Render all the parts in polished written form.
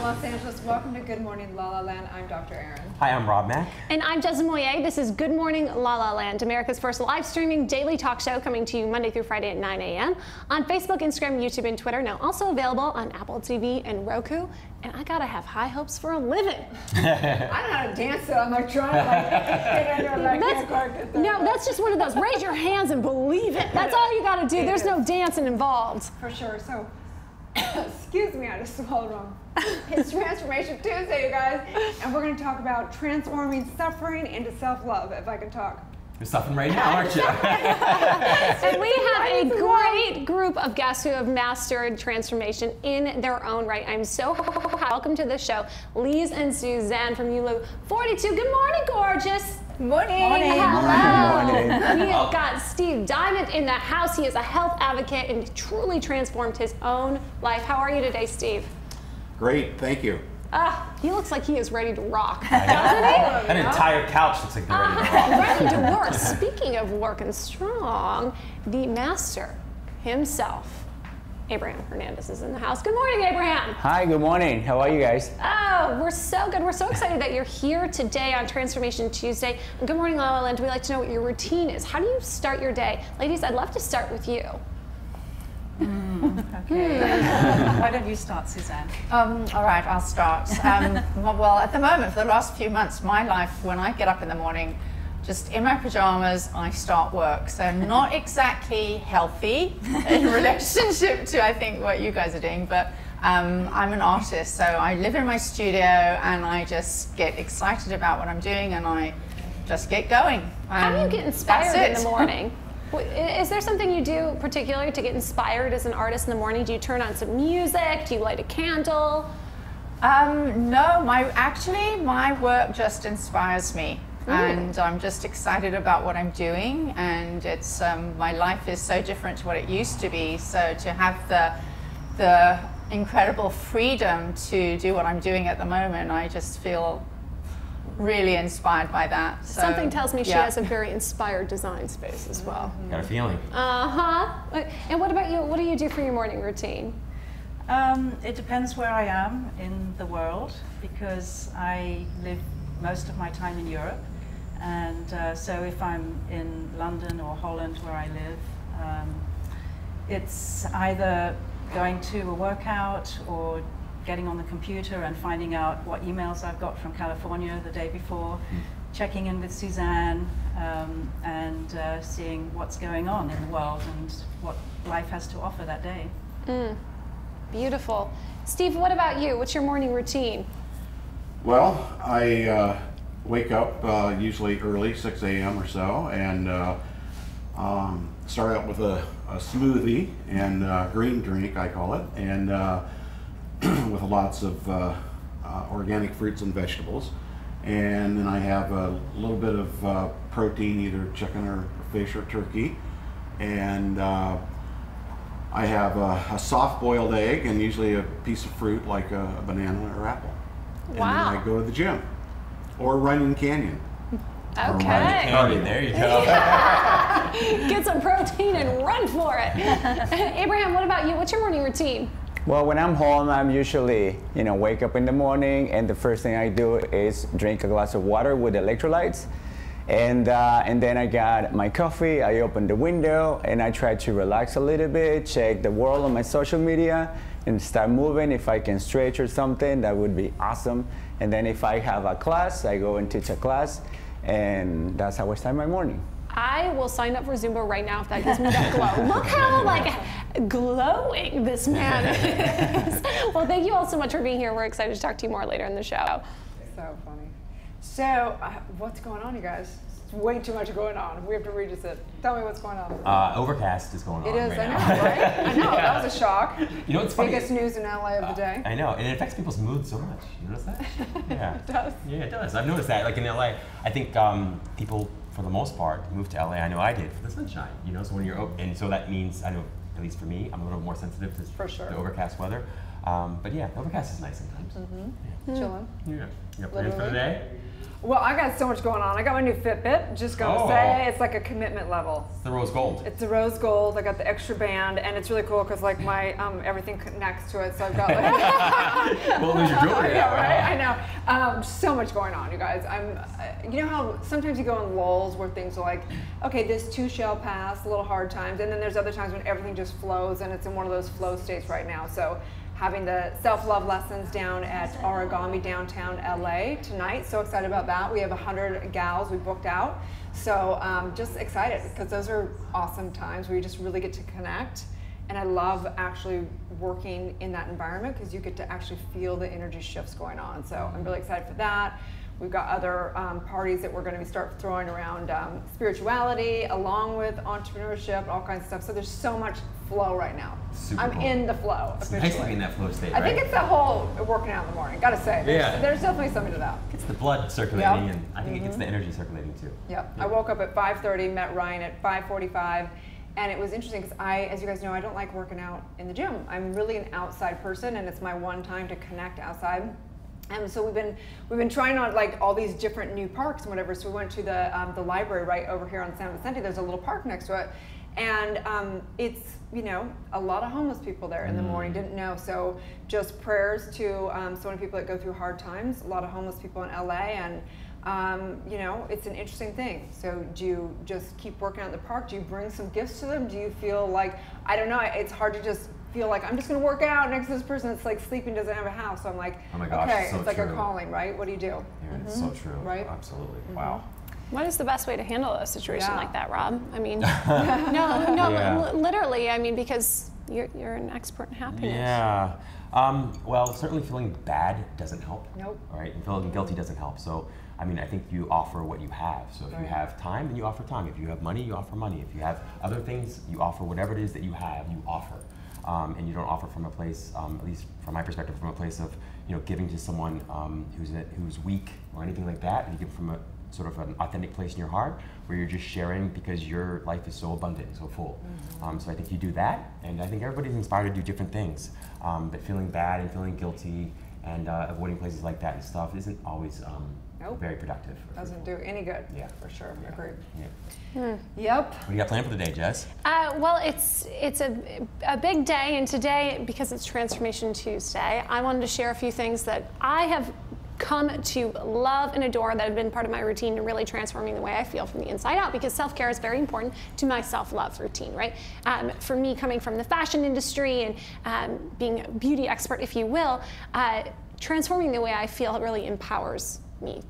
Los Angeles. Welcome to Good Morning La La Land. I'm Dr. Erin. Hi, I'm Rob Mack. And I'm Desmond Moyer. This is Good Morning La La Land, America's first live streaming daily talk show, coming to you Monday through Friday at 9 a.m. on Facebook, Instagram, YouTube, and Twitter. Now also available on Apple TV and Roku. And I gotta have high hopes for a living. I don't know how to dance, so I'm like trying to get into it. No, that's just one of those. Raise your hands and believe it. That's all you gotta do. There's no dancing involved. For sure. So, excuse me, I just swallowed wrong. It's Transformation Tuesday, you guys, and we're going to talk about transforming suffering into self-love, if I can talk. You're suffering right now, aren't you? And we have a great group of guests who have mastered transformation in their own right. I'm so welcome to the show, Lise and Suzanne from ULU 42. Good morning, gorgeous. Morning. Morning. Hello. Morning. We have got Steve Diamond in the house. He is a health advocate and truly transformed his own life. How are you today, Steve? Great, thank you. He looks like he is ready to rock, doesn't he? An entire couch looks like they're ready to rock. Ready to work. Speaking of working strong, the master himself, Abraham Hernandez, is in the house. Good morning, Abraham. Hi, good morning. How are you guys? Oh, we're so good. We're so excited that you're here today on Transformation Tuesday. And good morning, La La Land. We'd like to know what your routine is. How do you start your day? Ladies, I'd love to start with you. Okay. Why don't you start, Suzanne? All right, I'll start. Well, at the moment, for the last few months, my life, when I get up in the morning, just in my pajamas, I start work. So not exactly healthy in relationship to, I think, what you guys are doing, but I'm an artist, so I live in my studio and I just get excited about what I'm doing and I just get going. How do you get inspired in the morning? Is there something you do particularly to get inspired as an artist in the morning? Do you turn on some music? Do you light a candle? No, my work just inspires me. And I'm just excited about what I'm doing, and it's my life is so different to what it used to be. So to have the incredible freedom to do what I'm doing at the moment, I just feel really inspired by that. So, something tells me she has a very inspired design space as well. Got a feeling. And what about you? What do you do for your morning routine? It depends where I am in the world, because I live most of my time in Europe. And so if I'm in London or Holland, where I live, it's either going to a workout or getting on the computer and finding out what emails I've got from California the day before, checking in with Suzanne, and seeing what's going on in the world and what life has to offer that day. Beautiful. Steve, what about you? What's your morning routine? Well, I wake up usually early, 6 a.m. or so, and start out with a smoothie and green drink, I call it, and with lots of organic fruits and vegetables. And then I have a little bit of protein, either chicken or fish or turkey. And I have a soft-boiled egg and usually a piece of fruit like a banana or apple. Wow. And then I go to the gym or run in Canyon. Okay. There you go. Get some protein and run for it. Abraham, what about you? What's your morning routine? Well, when I'm home, I'm usually, wake up in the morning, and the first thing I do is drink a glass of water with electrolytes. And then I got my coffee, I open the window, and I try to relax a little bit, check the world on my social media, and start moving. If I can stretch or something, that would be awesome. And then if I have a class, I go and teach a class, and that's how I start my morning. I will sign up for Zumba right now if that gives me that glow. Look how glowing this man is. Well, thank you all so much for being here. We're excited to talk to you more later in the show. So funny. So, what's going on, you guys? It's way too much going on. We have to read it. Tell me what's going on. Overcast is going on. It is, right I know, now. right? I know, that was a shock. You know what's funny? Biggest news in LA of the day. I know, and it affects people's mood so much. You notice that? Yeah. It does. Yeah, it does. I've noticed that. Like in LA, I think people, for the most part, move to LA. I know I did for the sunshine. So when you're and so that means I know, at least for me, I'm a little more sensitive to For sure. the overcast weather. But yeah, overcast is nice sometimes. Chilling. Yeah. You got plans for the day? Well, I got so much going on. I got my new Fitbit. Just gonna say, it's like a commitment level. It's the rose gold. It's the rose gold. I got the extra band, and it's really cool because like my everything connects to it. So I've got like. Well, lose your jewelry. Yeah, right. I know. So much going on, you guys. You know how sometimes you go in lulls where things are like, okay, this too shall pass, a little hard times, and then there's other times when everything just flows, and it's in one of those flow states right now. So. Having the self-love lessons down at Origami downtown LA tonight. So excited about that. We have 100 gals we booked out. So just excited because those are awesome times where you just really get to connect. And I love actually working in that environment because you get to actually feel the energy shifts going on. So I'm really excited for that. We've got other parties that we're going to start throwing around spirituality, along with entrepreneurship, all kinds of stuff. So there's so much flow right now. I'm in the flow. It's nice to be in that flow state, I think it's the whole working out in the morning. Gotta say, there's definitely something to that. It gets the blood circulating, and I think it gets the energy circulating too. Yep. I woke up at 5:30, met Ryan at 5:45. And it was interesting because as you guys know, I don't like working out in the gym. I'm really an outside person, and it's my one time to connect outside. And so we've been trying on like all these different new parks and whatever. So we went to the library right over here on San Vicente. There's a little park next to it, and it's a lot of homeless people there in the morning. Didn't know. So just prayers to so many people that go through hard times. A lot of homeless people in LA, and it's an interesting thing. So do you just keep working out in the park? Do you bring some gifts to them? Do you feel like, I don't know, it's hard to just feel like I'm just going to work out next to this person that's like sleeping, doesn't have a house. So I'm like, oh my gosh, okay, so it's like true. a calling, right? What do you do? Yeah, it's so true. Right? Absolutely. Wow. What is the best way to handle a situation like that, Rob? I mean, no, literally. I mean, because you're an expert in happiness. Yeah. Well, certainly feeling bad doesn't help. Nope. Right? And feeling guilty doesn't help. So, I mean, I think you offer what you have. So if you have time, then you offer time. If you have money, you offer money. If you have other things, you offer whatever it is that you have, you offer. And you don't offer from a place, at least from my perspective, from a place of giving to someone who's weak or anything like that. And you give from a sort of an authentic place in your heart where you're just sharing because your life is so abundant, so full. So I think you do that, and I think everybody's inspired to do different things. But feeling bad and feeling guilty and avoiding places like that and stuff isn't always very productive. Doesn't do any good. Yeah, for sure. Agreed. Yeah. Yep. What do you got planned for the day, Jess? Well, it's a big day, and today, because it's Transformation Tuesday, I wanted to share a few things that I have come to love and adore that have been part of my routine and really transforming the way I feel from the inside out, because self-care is very important to my self-love routine, right? For me, coming from the fashion industry and being a beauty expert, if you will, transforming the way I feel really empowers me.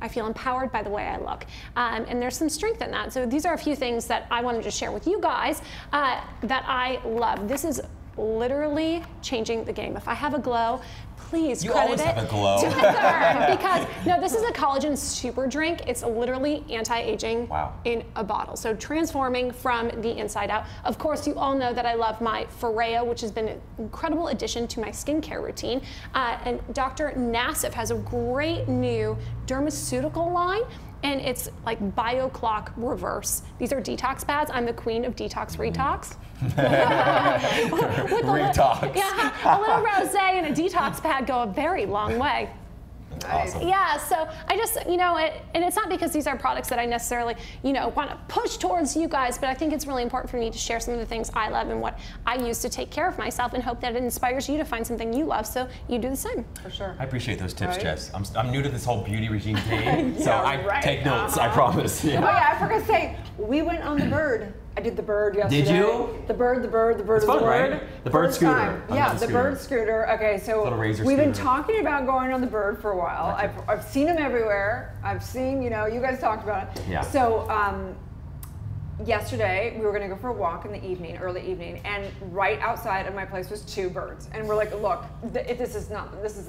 I feel empowered by the way I look. And there's some strength in that. So these are a few things that I wanted to share with you guys that I love. This is literally changing the game. If I have a glow, please credit it have a glow. to my third, because this is a collagen super drink. It's literally anti-aging in a bottle. So transforming from the inside out. Of course, you all know that I love my Foreo, which has been an incredible addition to my skincare routine. And Dr. Nassif has a great new dermaceutical line, and it's like BioClock Reverse. These are detox pads. I'm the queen of detox retox. Retox. A little rosé and a detox pad go a very long way. That's awesome. Yeah, so I just, and it's not because these are products that I necessarily, want to push towards you guys, but I think it's really important for me to share some of the things I love and what I use to take care of myself, and hope that it inspires you to find something you love, so you do the same. For sure. I appreciate those tips, Jess. I'm new to this whole beauty regime thing, so I take notes, I promise. Yeah. Oh yeah, I forgot to say, we went on the bird. I did the bird yesterday. Did you? The bird It's is fun, the word. right? The bird First scooter. time. I Yeah, love the bird scooter. Okay, so Little razor we've been scooter. talking about going on the bird for a while. I've seen them everywhere. I've seen, you guys talked about it. Yeah. So yesterday we were going to go for a walk in the evening, early evening, and right outside of my place was 2 birds, and we're like, look, this is the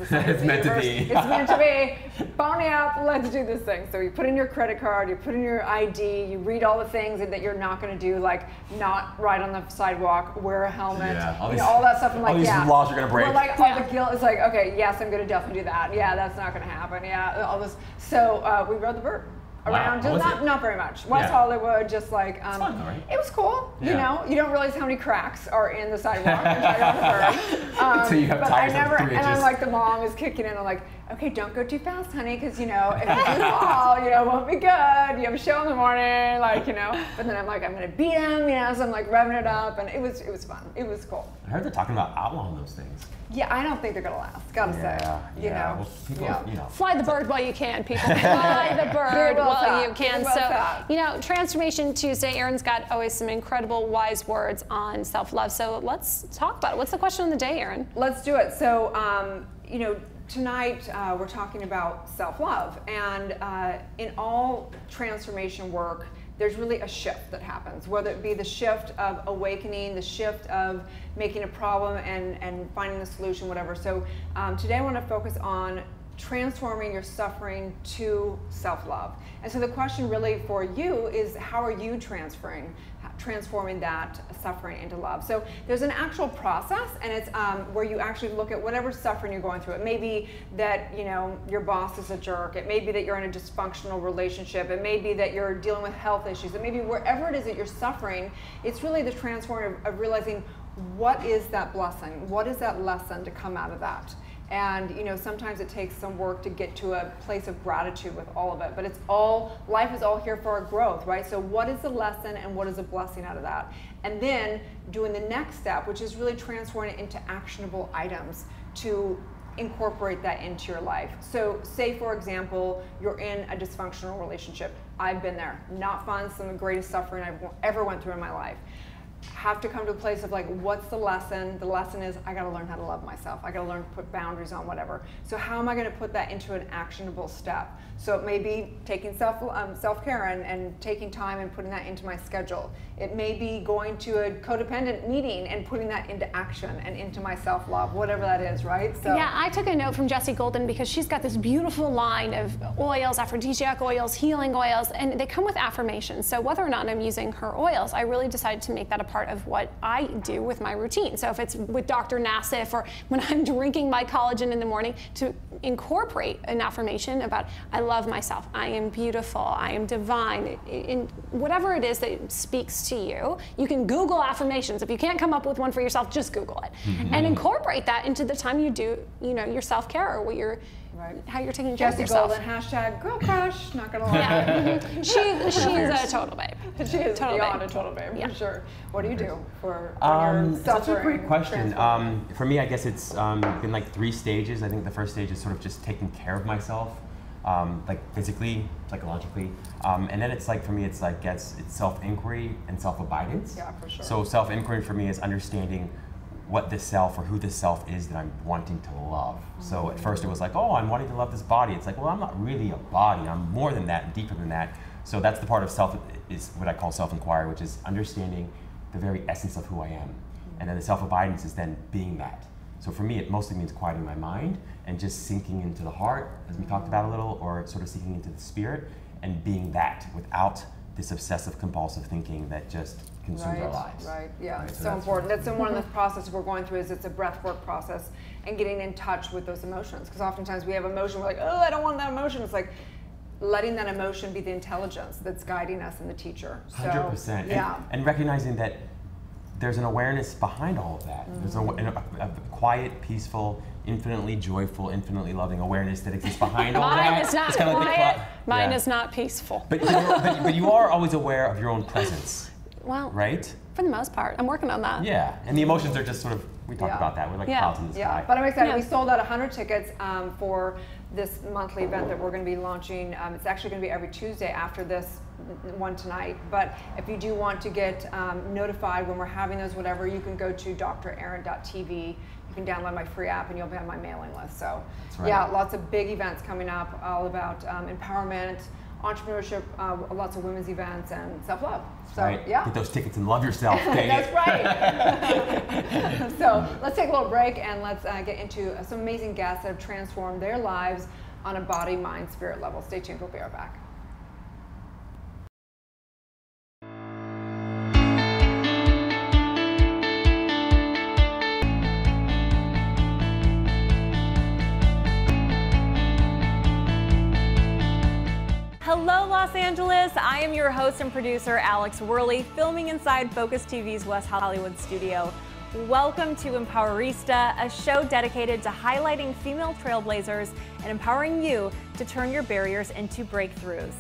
science It's of the meant to universe. be. It's meant to be. Phone me up. Let's do this thing. So you put in your credit card, you put in your ID, you read all the things that you're not going to do, like not ride on the sidewalk, wear a helmet, all that stuff. I'm like, all these laws are going to break. We're like, all the guilt is like, okay, yes, I'm going to definitely do that. Yeah, that's not going to happen. Yeah, all this. So we rode the bird. around. Wow. Just not very much. West Hollywood, just like it's fun though, right? it was cool. Yeah. You know, you don't realize how many cracks are in the sidewalk right on the curb. So you have but tires I never, up 3 and inches. I'm like, the mom is kicking in. I'm like, okay, don't go too fast, honey, because you know if you fall, you know, it won't be good. You have a show in the morning, like, you know. But then I'm like, I'm gonna beat him, you know. So I'm like revving it up, and it was fun. It was cool. I heard they're talking about outlawing those things. Yeah, I don't think they're gonna last. Gotta say, you know. Well, people, you know. Fly the bird while you can, people. Fly the bird well while thought. you can. Well So, thought. you know, Transformation Tuesday, Erin's got always some incredible wise words on self-love. So let's talk about it. What's the question of the day, Erin? Let's do it. So, you know, tonight we're talking about self-love, and in all transformation work, there's really a shift that happens, whether it be the shift of awakening, the shift of making a problem and finding the solution, whatever. So today I want to focus on transforming your suffering to self-love. And so the question really for you is, how are you transforming that suffering into love? So there's an actual process, and it's where you actually look at whatever suffering you're going through. It may be that, you know, your boss is a jerk. It may be that you're in a dysfunctional relationship. It may be that you're dealing with health issues. It may be wherever it is that you're suffering. It's really the transforming of realizing, what is that blessing? What is that lesson to come out of that? And, you know, sometimes it takes some work to get to a place of gratitude with all of it, but it's all, life is all here for our growth, right? So what is the lesson and what is the blessing out of that? And then doing the next step, which is really transforming it into actionable items to incorporate that into your life. So say, for example, you're in a dysfunctional relationship. I've been there. Not fun. Some of the greatest suffering I've ever went through in my life. Have to come to a place of like, what's the lesson? The lesson is, I gotta learn how to love myself. I gotta learn to put boundaries on whatever. So how am I gonna put that into an actionable step? So it may be taking self-care and taking time and putting that into my schedule. It may be going to a codependent meeting and putting that into action and into my self-love, whatever that is, right? So yeah, I took a note from Jessie Golden because she's got this beautiful line of oils, aphrodisiac oils, healing oils, and they come with affirmations. So whether or not I'm using her oils, I really decided to make that a part of what I do with my routine. So if it's with Dr. Nassif or when I'm drinking my collagen in the morning, to incorporate an affirmation about, I love myself, I am beautiful, I am divine, in whatever it is that speaks to you. You can Google affirmations. If you can't come up with one for yourself, just Google it. And incorporate that into the time you do, you know, your self-care or what you're, how you're taking care of Jessie yourself. Golden, hashtag girl crush, not gonna lie. Yeah. She's a total babe. She is Total beyond babe. a total babe, Yeah. for sure. What do you do for when you're That's a suffering? great question. transforming? For me, I guess it's been like 3 stages. I think the first stage is sort of just taking care of myself, like physically, psychologically, and then it's like, for me, it's like it's self-inquiry and self-abidance. Yeah, for sure. So self-inquiry for me is understanding what this self or who this self is that I'm wanting to love. So at first it was like, oh, I'm wanting to love this body. It's like, well, I'm not really a body. I'm more than that and deeper than that. So that's the part of self, is what I call self-inquiry, which is understanding the very essence of who I am. And then the self-abidance is then being that. So for me, it mostly means quieting my mind and just sinking into the heart, as we talked about a little, or sort of sinking into the spirit and being that without this obsessive compulsive thinking that just consumes our lives. Right, yeah, Right, it's so so that's important. That's one of the processes we're going through, is it's a breath work process and getting in touch with those emotions. Because oftentimes we have emotion, we're like, oh, I don't want that emotion. It's like letting that emotion be the intelligence that's guiding us and the teacher. So, 100%. Yeah. And recognizing that there's an awareness behind all of that. There's a quiet, peaceful, infinitely joyful, infinitely loving awareness that exists behind all that. Mine is not It's kinda like the quiet. clock. Mine Yeah. is not peaceful. But you are always aware of your own presence, Well, right? for the most part, I'm working on that. Yeah, and the emotions are just sort of, we talked Yeah. about that, we're like Yeah. clouds in the Yeah, sky. but I'm excited. Yeah. We sold out 100 tickets for this monthly event that we're going to be launching. It's actually going to be every Tuesday after this one tonight. But if you do want to get notified when we're having those, whatever, you can go to drerin.tv. You can download my free app and you'll be on my mailing list. So That's right. yeah, lots of big events coming up, all about empowerment, entrepreneurship, lots of women's events, and self-love. So Right? yeah. Get those tickets and love yourself, dang That's it. right. So let's take a little break and let's get into some amazing guests that have transformed their lives on a body, mind, spirit level. Stay tuned. We'll be right back. Hello, Los Los Angeles. I am your host and producer, Alex Worley, filming inside Focus TV's West Hollywood studio. Welcome to Empowerista, a show dedicated to highlighting female trailblazers and empowering you to turn your barriers into breakthroughs.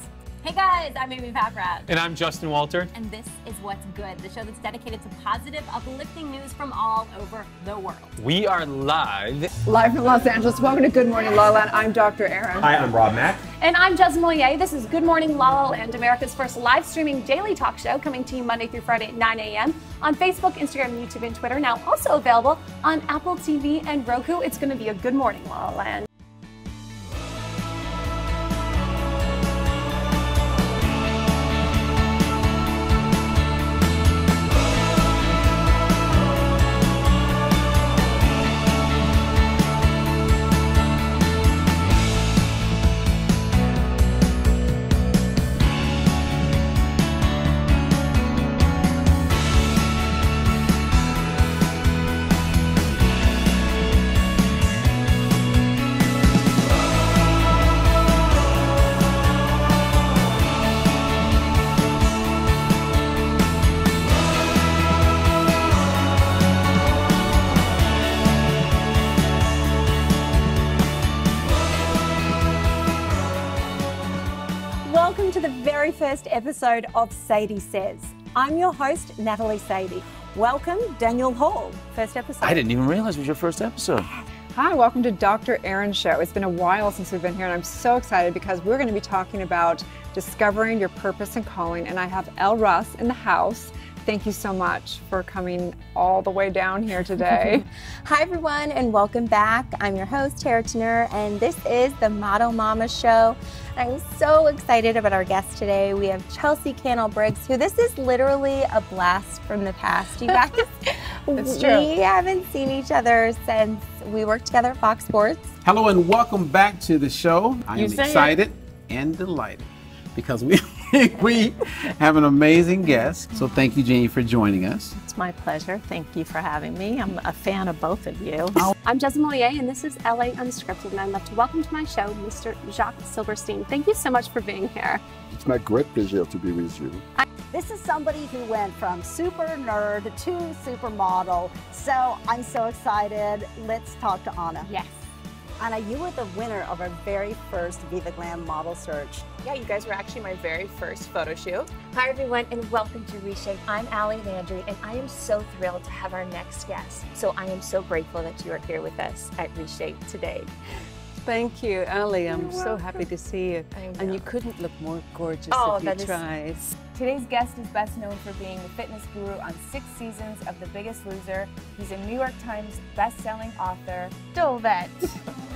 Hey guys, I'm Amy Packrat. And I'm Justin Walter. And this is What's Good, the show that's dedicated to positive, uplifting news from all over the world. We are live from Los Angeles. Welcome to Good Morning LaLaLand. I'm Dr. Erin. Hi, I'm Rob Mack. And I'm Jez Moyer. This is Good Morning LaLaLand, America's first live streaming daily talk show, coming to you Monday through Friday at 9 a.m. on Facebook, Instagram, YouTube, and Twitter. Now also available on Apple TV and Roku. It's going to be a Good Morning LaLaLand. Welcome to the very first episode of Sadie Says. I'm your host, Natalie Sadie. Welcome, Daniel Hall. First episode. I didn't even realize it was your first episode. Hi, welcome to Dr. Erin Show. It's been a while since we've been here, and I'm so excited because we're going to be talking about discovering your purpose and calling, and I have Elle Russ in the house. Thank you so much for coming all the way down here today. Hi everyone, and welcome back. I'm your host, Tara Tenner, and this is the Model Mama Show. I'm so excited about our guest today. We have Chelsea Cannell-Briggs, who this is literally a blast from the past, you guys. It's true. We haven't seen each other since we worked together at Fox Sports. Hello and welcome back to the show. I am excited and delighted because we have an amazing guest. So thank you, Jane, for joining us. It's my pleasure. Thank you for having me. I'm a fan of both of you. I'm Jez Moyer, and this is LA Unscripted, and I'd love to welcome to my show, Mr. Jacques Silverstein. Thank you so much for being here. It's my great pleasure to be with you. This is somebody who went from super nerd to supermodel, so I'm so excited. Let's talk to Anna. Yes. Anna, you were the winner of our very first Viva Glam model search. Yeah, you guys were actually my very first photo shoot. Hi everyone, and welcome to Reshape. I'm Allie Landry, and I am so thrilled to have our next guest. So I am so grateful that you are here with us at Reshape today. Thank you, Allie. I'm so happy to see you. And you couldn't look more gorgeous if you tried. Today's guest is best known for being the fitness guru on 6 seasons of The Biggest Loser. He's a New York Times best-selling author. Dolvet.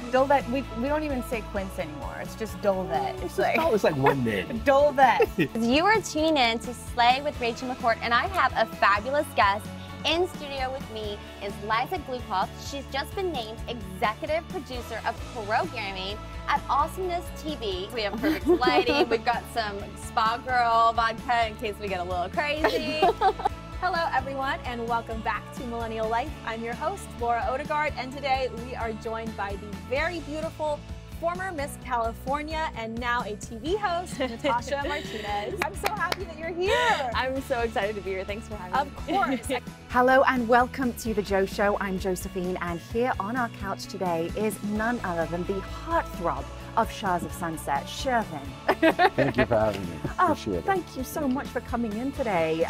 Dolvet, we don't even say Quince anymore. It's just Dolvet. It's like one name. Dolvet. You are tuning in to Slay with Rachel McCourt, and I have a fabulous guest. In studio with me is Liza Glukoff. She's just been named executive producer of programming at Awesomeness TV. We have perfect lighting. We've got some Spa Girl vodka in case we get a little crazy. Hello everyone, and welcome back to Millennial Life. I'm your host, Laura Odegaard, and today we are joined by the very beautiful former Miss California and now a TV host, Natasha Martinez. I'm so happy that you're here. I'm so excited to be here. Thanks for having me. Of course. Hello and welcome to The Joe Show. I'm Josephine, and here on our couch today is none other than the heartthrob of Shahs of Sunset, Shervin. Thank you for having me. Appreciate it. Thank you so much for coming in today.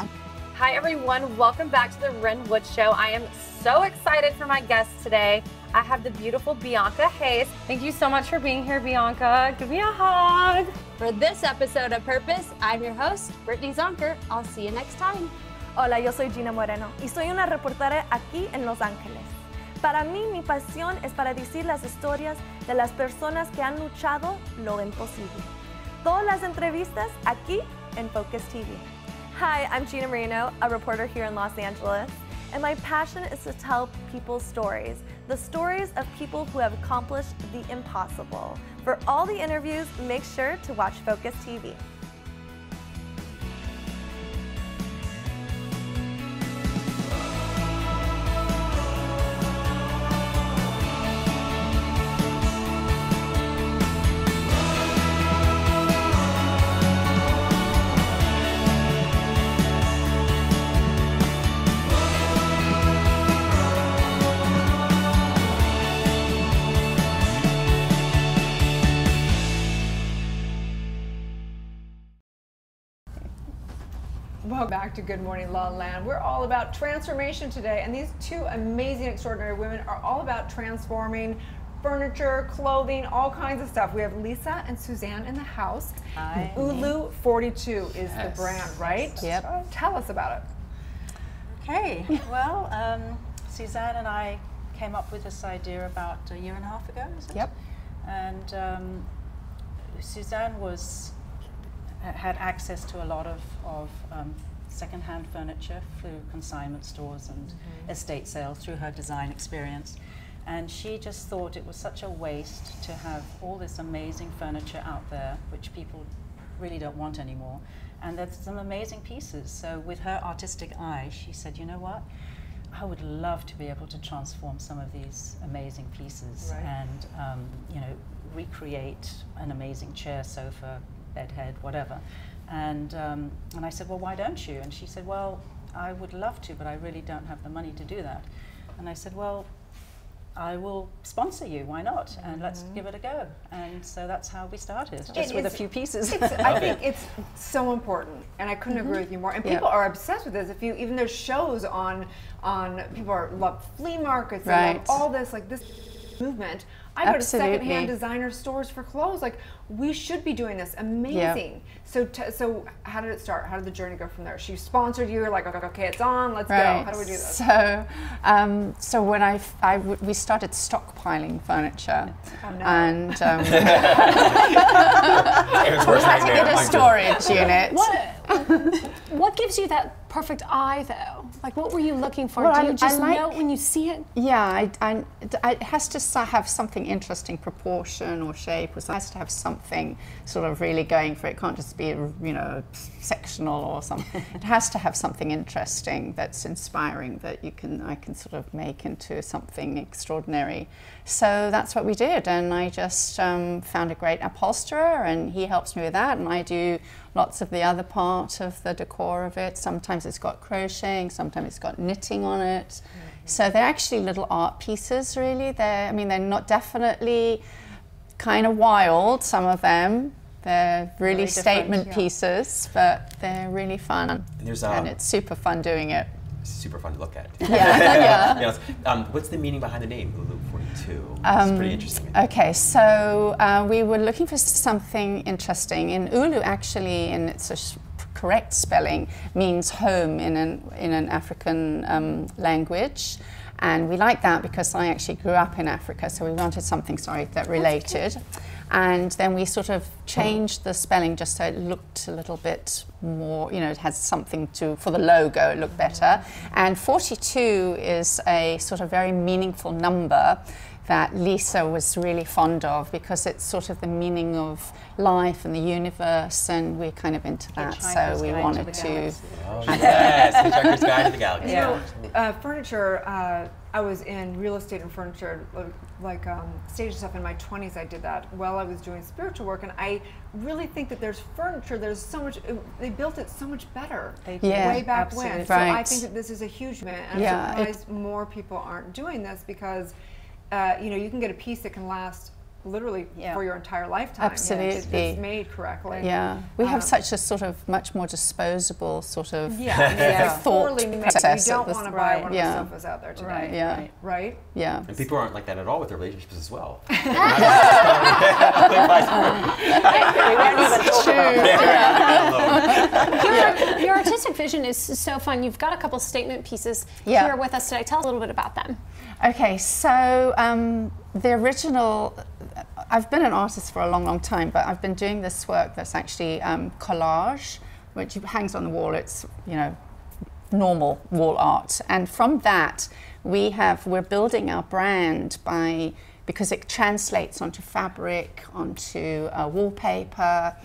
Hi everyone, welcome back to the Ren Wood Show. I am so excited for my guest today. I have the beautiful Bianca Hayes. Thank you so much for being here, Bianca. Give me a hug. For this episode of Purpose, I'm your host, Brittany Zonker. I'll see you next time. Hola, yo soy Gina Moreno y soy una reportera aquí en Los Ángeles. Para mí, mi pasión es para decir las historias de las personas que han luchado lo imposible. Todas las entrevistas aquí en Focus TV. Hi, I'm Gina Moreno, a reporter here in Los Angeles, and my passion is to tell people's stories, the stories of people who have accomplished the impossible. For all the interviews, make sure to watch Focus TV. Welcome back to Good Morning La La Land. We're all about transformation today, and these two amazing, extraordinary women are all about transforming furniture, clothing, all kinds of stuff. We have Lisa and Suzanne in the house. Hi. Ulu 42 is the brand, right? Yep. Tell us about it. Okay, well, Suzanne and I came up with this idea about a year and a half ago, is it? Yep. And Suzanne had access to a lot of second-hand furniture through consignment stores and estate sales through her design experience. And she just thought it was such a waste to have all this amazing furniture out there, which people really don't want anymore. And there's some amazing pieces. So with her artistic eye, she said, you know what? I would love to be able to transform some of these amazing pieces and you know, recreate an amazing chair, sofa, bedhead, whatever. And I said, well, why don't you? And she said, well, I would love to, but I really don't have the money to do that. And I said, well, I will sponsor you, why not? And let's give it a go. And so that's how we started, just with a few pieces. I think it's so important, and I couldn't agree with you more. And people are obsessed with this. Even there's shows on people love flea markets, they love all this, like this movement. I go to secondhand designer stores for clothes. Like, we should be doing this. Amazing. So how did it start? How did the journey go from there? She sponsored you. You're like, okay, it's on. Let's go. How do we do this? So when we started stockpiling furniture, and we had to get a storage unit. What gives you that perfect eye, though? Like, what were you looking for? Well, do you just know when you see it? Yeah, it has to have something interesting, proportion or shape, or it has to have something sort of really going for it. It can't just be, you know, sectional or something. It has to have something interesting that's inspiring that I can sort of make into something extraordinary. So that's what we did, and I just found a great upholsterer, and he helps me with that, and I do lots of the other part of the decor of it. Sometimes it's got crocheting, sometimes it's got knitting on it. So they're actually little art pieces, really. They're not definitely kind of wild, some of them. They're really statement pieces, but they're really fun. And it's super fun doing it. Super fun to look at. Yeah. Yes. What's the meaning behind the name, Ulu 42? It's pretty interesting. Okay, so we were looking for something interesting. In Ulu, actually, in its correct spelling, means home in an African language. And we like that because I actually grew up in Africa, so we wanted something, that related. And then we sort of changed the spelling just so it looked a little bit more, you know, it has something for the logo, it looked better. And 42 is a sort of very meaningful number that Lisa was really fond of because it's sort of the meaning of life and the universe, and we're kind of into that, so we wanted to. Oh, yes, Hitchhiker's Guide to the Galaxy. You know, furniture, I was in real estate and furniture, like stage stuff in my 20s. I did that while I was doing spiritual work, and I really think that there's furniture, there's so much, they built it so much better way back when. So I think that this is a huge movement, and I'm surprised more people aren't doing this because you know, you can get a piece that can last literally for your entire lifetime. Absolutely. If it's made correctly. Yeah. We have such a sort of much more disposable sort of thought process. You don't want to buy one of the sofas out there today. Right? Yeah. And people aren't like that at all with their relationships as well. Your artistic vision is so fun. You've got a couple statement pieces here with us today. Tell us a little bit about them. Okay, so the original, I've been an artist for a long, long time, but I've been doing this work that's actually collage, which hangs on the wall. It's, you know, normal wall art. And from that, we're building our brand because it translates onto fabric, onto wallpaper,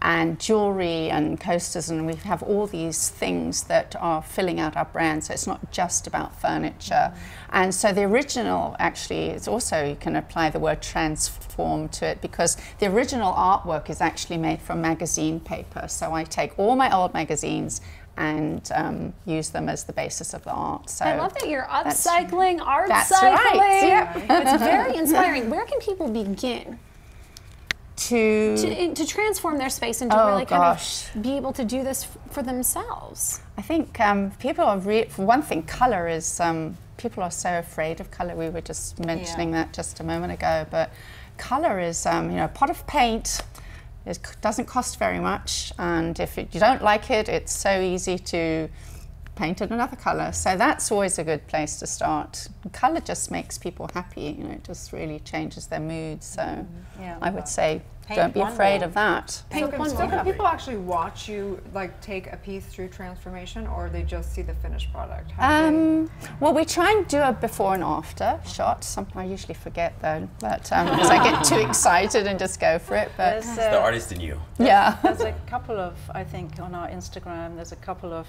and jewelry and coasters, and we have all these things that are filling out our brand, so it's not just about furniture. And so the original actually is also, you can apply the word transform to it, because the original artwork is actually made from magazine paper. So I take all my old magazines and use them as the basis of the art. So I love that you're upcycling, art that's cycling. Right. Yeah. It's very inspiring. Where can people begin to transform their space and to really kind of be able to do this for themselves? I think people are, for one thing, color is, people are so afraid of color. We were just mentioning that just a moment ago, but color is, you know, a pot of paint. It doesn't cost very much, and if you don't like it, it's so easy to paint it another color. So that's always a good place to start. Color just makes people happy, you know, it just really changes their mood. So I would say don't be afraid of that. So can people actually watch you like take a piece through transformation, or they just see the finished product? Well, we try and do a before and after shot. I usually forget though, but because I get too excited and just go for it. But it's the artist in you. Yeah. There's a couple of, I think, on our Instagram, there's a couple of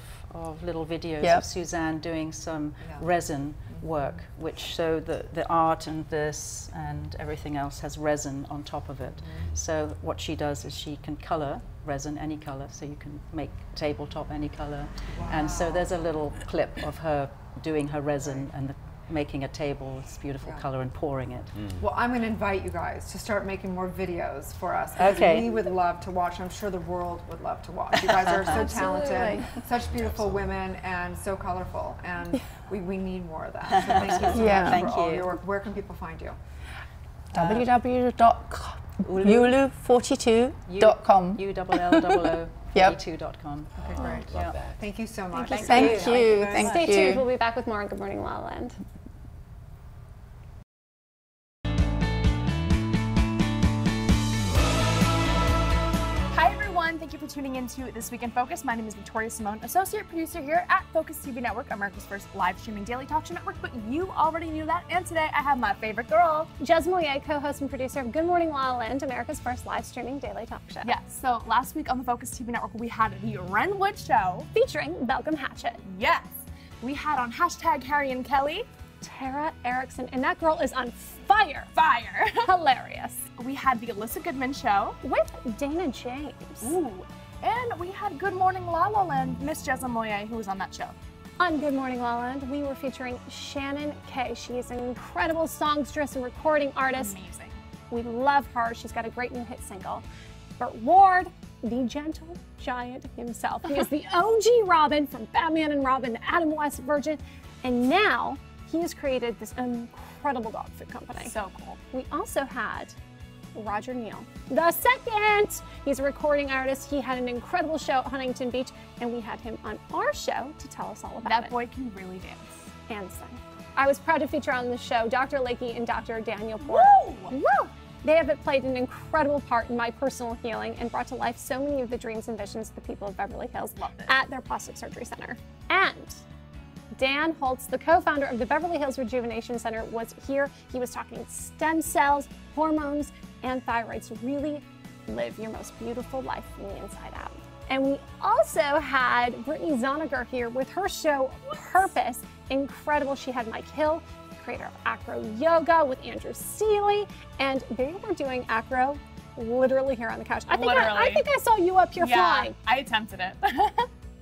little videos of Suzanne doing some resin work, which show the art and this and everything else has resin on top of it. So what she does is she can color resin any color, so you can make tabletop any color. And so there's a little clip of her doing her resin and making a table with this beautiful color and pouring it. Well, I'm going to invite you guys to start making more videos for us. Okay. We would love to watch. I'm sure the world would love to watch. You guys are so talented, such beautiful women, and so colorful. And we need more of that. So thank you so much for all your work. Where can people find you? www.ulu42.com. ULLOO42.com. Okay, great. Thank you so much. Thank you. Stay tuned. We'll be back with more on Good Morning La La Land. Hi everyone, thank you for tuning into This Week in Focus. My name is Victoria Simone, associate producer here at Focus TV Network, America's first live streaming daily talk show network, but you already knew that, and today I have my favorite girl. Jez Moyer, co-host and producer of Good Morning La La Land, America's first live streaming daily talk show. Yes, so last week on the Focus TV Network, we had the Renwood Show. Featuring Malcolm Hatchett. Yes. We had on hashtag Harry and Kelly, Tara Erickson, and that girl is on fire. Fire. Hilarious. We had the Alyssa Goodman Show. With Dana James. Ooh. And we had Good Morning La La Land, Miss Jez Moyer, who was on that show. On Good Morning La La Land, we were featuring Shannon Kay. She is an incredible songstress and recording artist. Amazing. We love her. She's got a great new hit single. Burt Ward, the gentle giant himself. He is the OG Robin from Batman and Robin, Adam West Virgin, and now he has created this incredible dog food company. So cool. We also had Roger Neal the second. He's a recording artist. He had an incredible show at Huntington Beach, and we had him on our show to tell us all about it. That boy can really dance. And sing. I was proud to feature on the show Dr. Lakey and Dr. Daniel Porter. Woo! Woo! They have played an incredible part in my personal healing and brought to life so many of the dreams and visions of the people of Beverly Hills at their plastic surgery center. And Dan Holtz, the co-founder of the Beverly Hills Rejuvenation Center, was here. He was talking stem cells, hormones, and thyroid to really live your most beautiful life from the inside out. And we also had Brittany Zoniger here with her show Purpose. Incredible. She had Mike Hill, creator of Acro Yoga, with Andrew Seeley, and they were doing acro literally here on the couch. I think I saw you up here flying. I attempted it.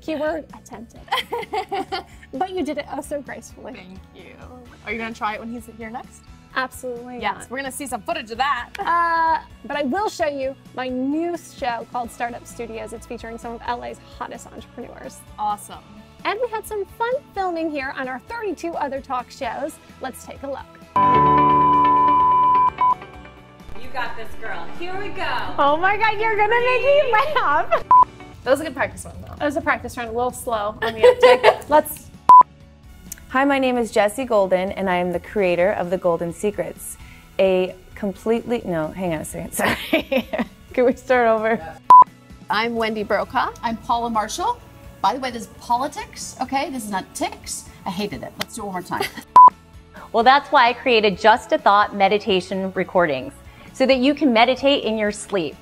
Keyword attempted. But you did it oh so gracefully. Thank you. Are you going to try it when he's here next? Absolutely. Yes, not. we're going to see some footage of that. But I will show you my new show called Startup Studios. It's featuring some of LA's hottest entrepreneurs. Awesome. And we had some fun filming here on our 32 other talk shows. Let's take a look. You got this, girl. Here we go. Oh my God, you're going to make me laugh. That was a good practice run, though. It was a practice run, a little slow on the uptake. Let's. Hi, my name is Jessie Golden, and I am the creator of The Golden Secrets, a completely, no, hang on a second, sorry. Can we start over? I'm Wendy Brokaw. I'm Paula Marshall. By the way, this is politics, okay? This is not ticks. I hated it. Let's do it one more time. Well, that's why I created Just a Thought meditation recordings, so that you can meditate in your sleep.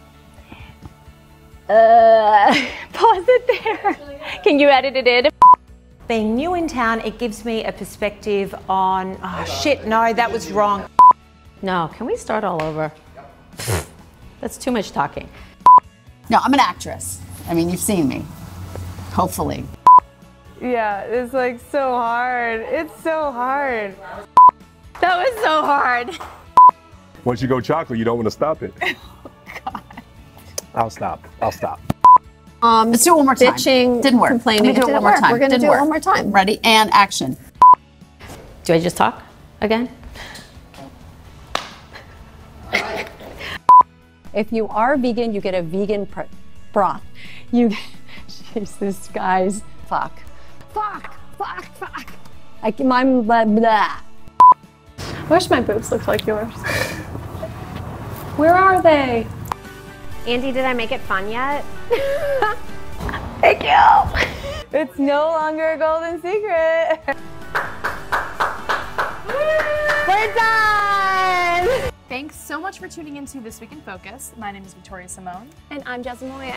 Pause it there. Can you edit it in? Being new in town, it gives me a perspective on, oh shit, no, that was wrong. No, can we start all over? That's too much talking. No, I'm an actress. I mean, you've seen me. Hopefully. Yeah, it's like so hard. It's so hard. That was so hard. Once you go chocolate, you don't want to stop it. God. I'll stop. Let's do it one more time. Bitching, Didn't work. complaining. Let me do it one more time. We're going to Didn't do work. it one more time. Ready? And action. Do I just talk again? If you are vegan, you get a vegan broth. Jesus, guys. Fuck. I'm blah, blah. I wish my boobs looked like yours. Where are they? Andy, did I make it fun yet? Thank you. It's no longer a golden secret. We're done! Thanks so much for tuning into This Week in Focus. My name is Victoria Simone. And I'm Jessie Moyer.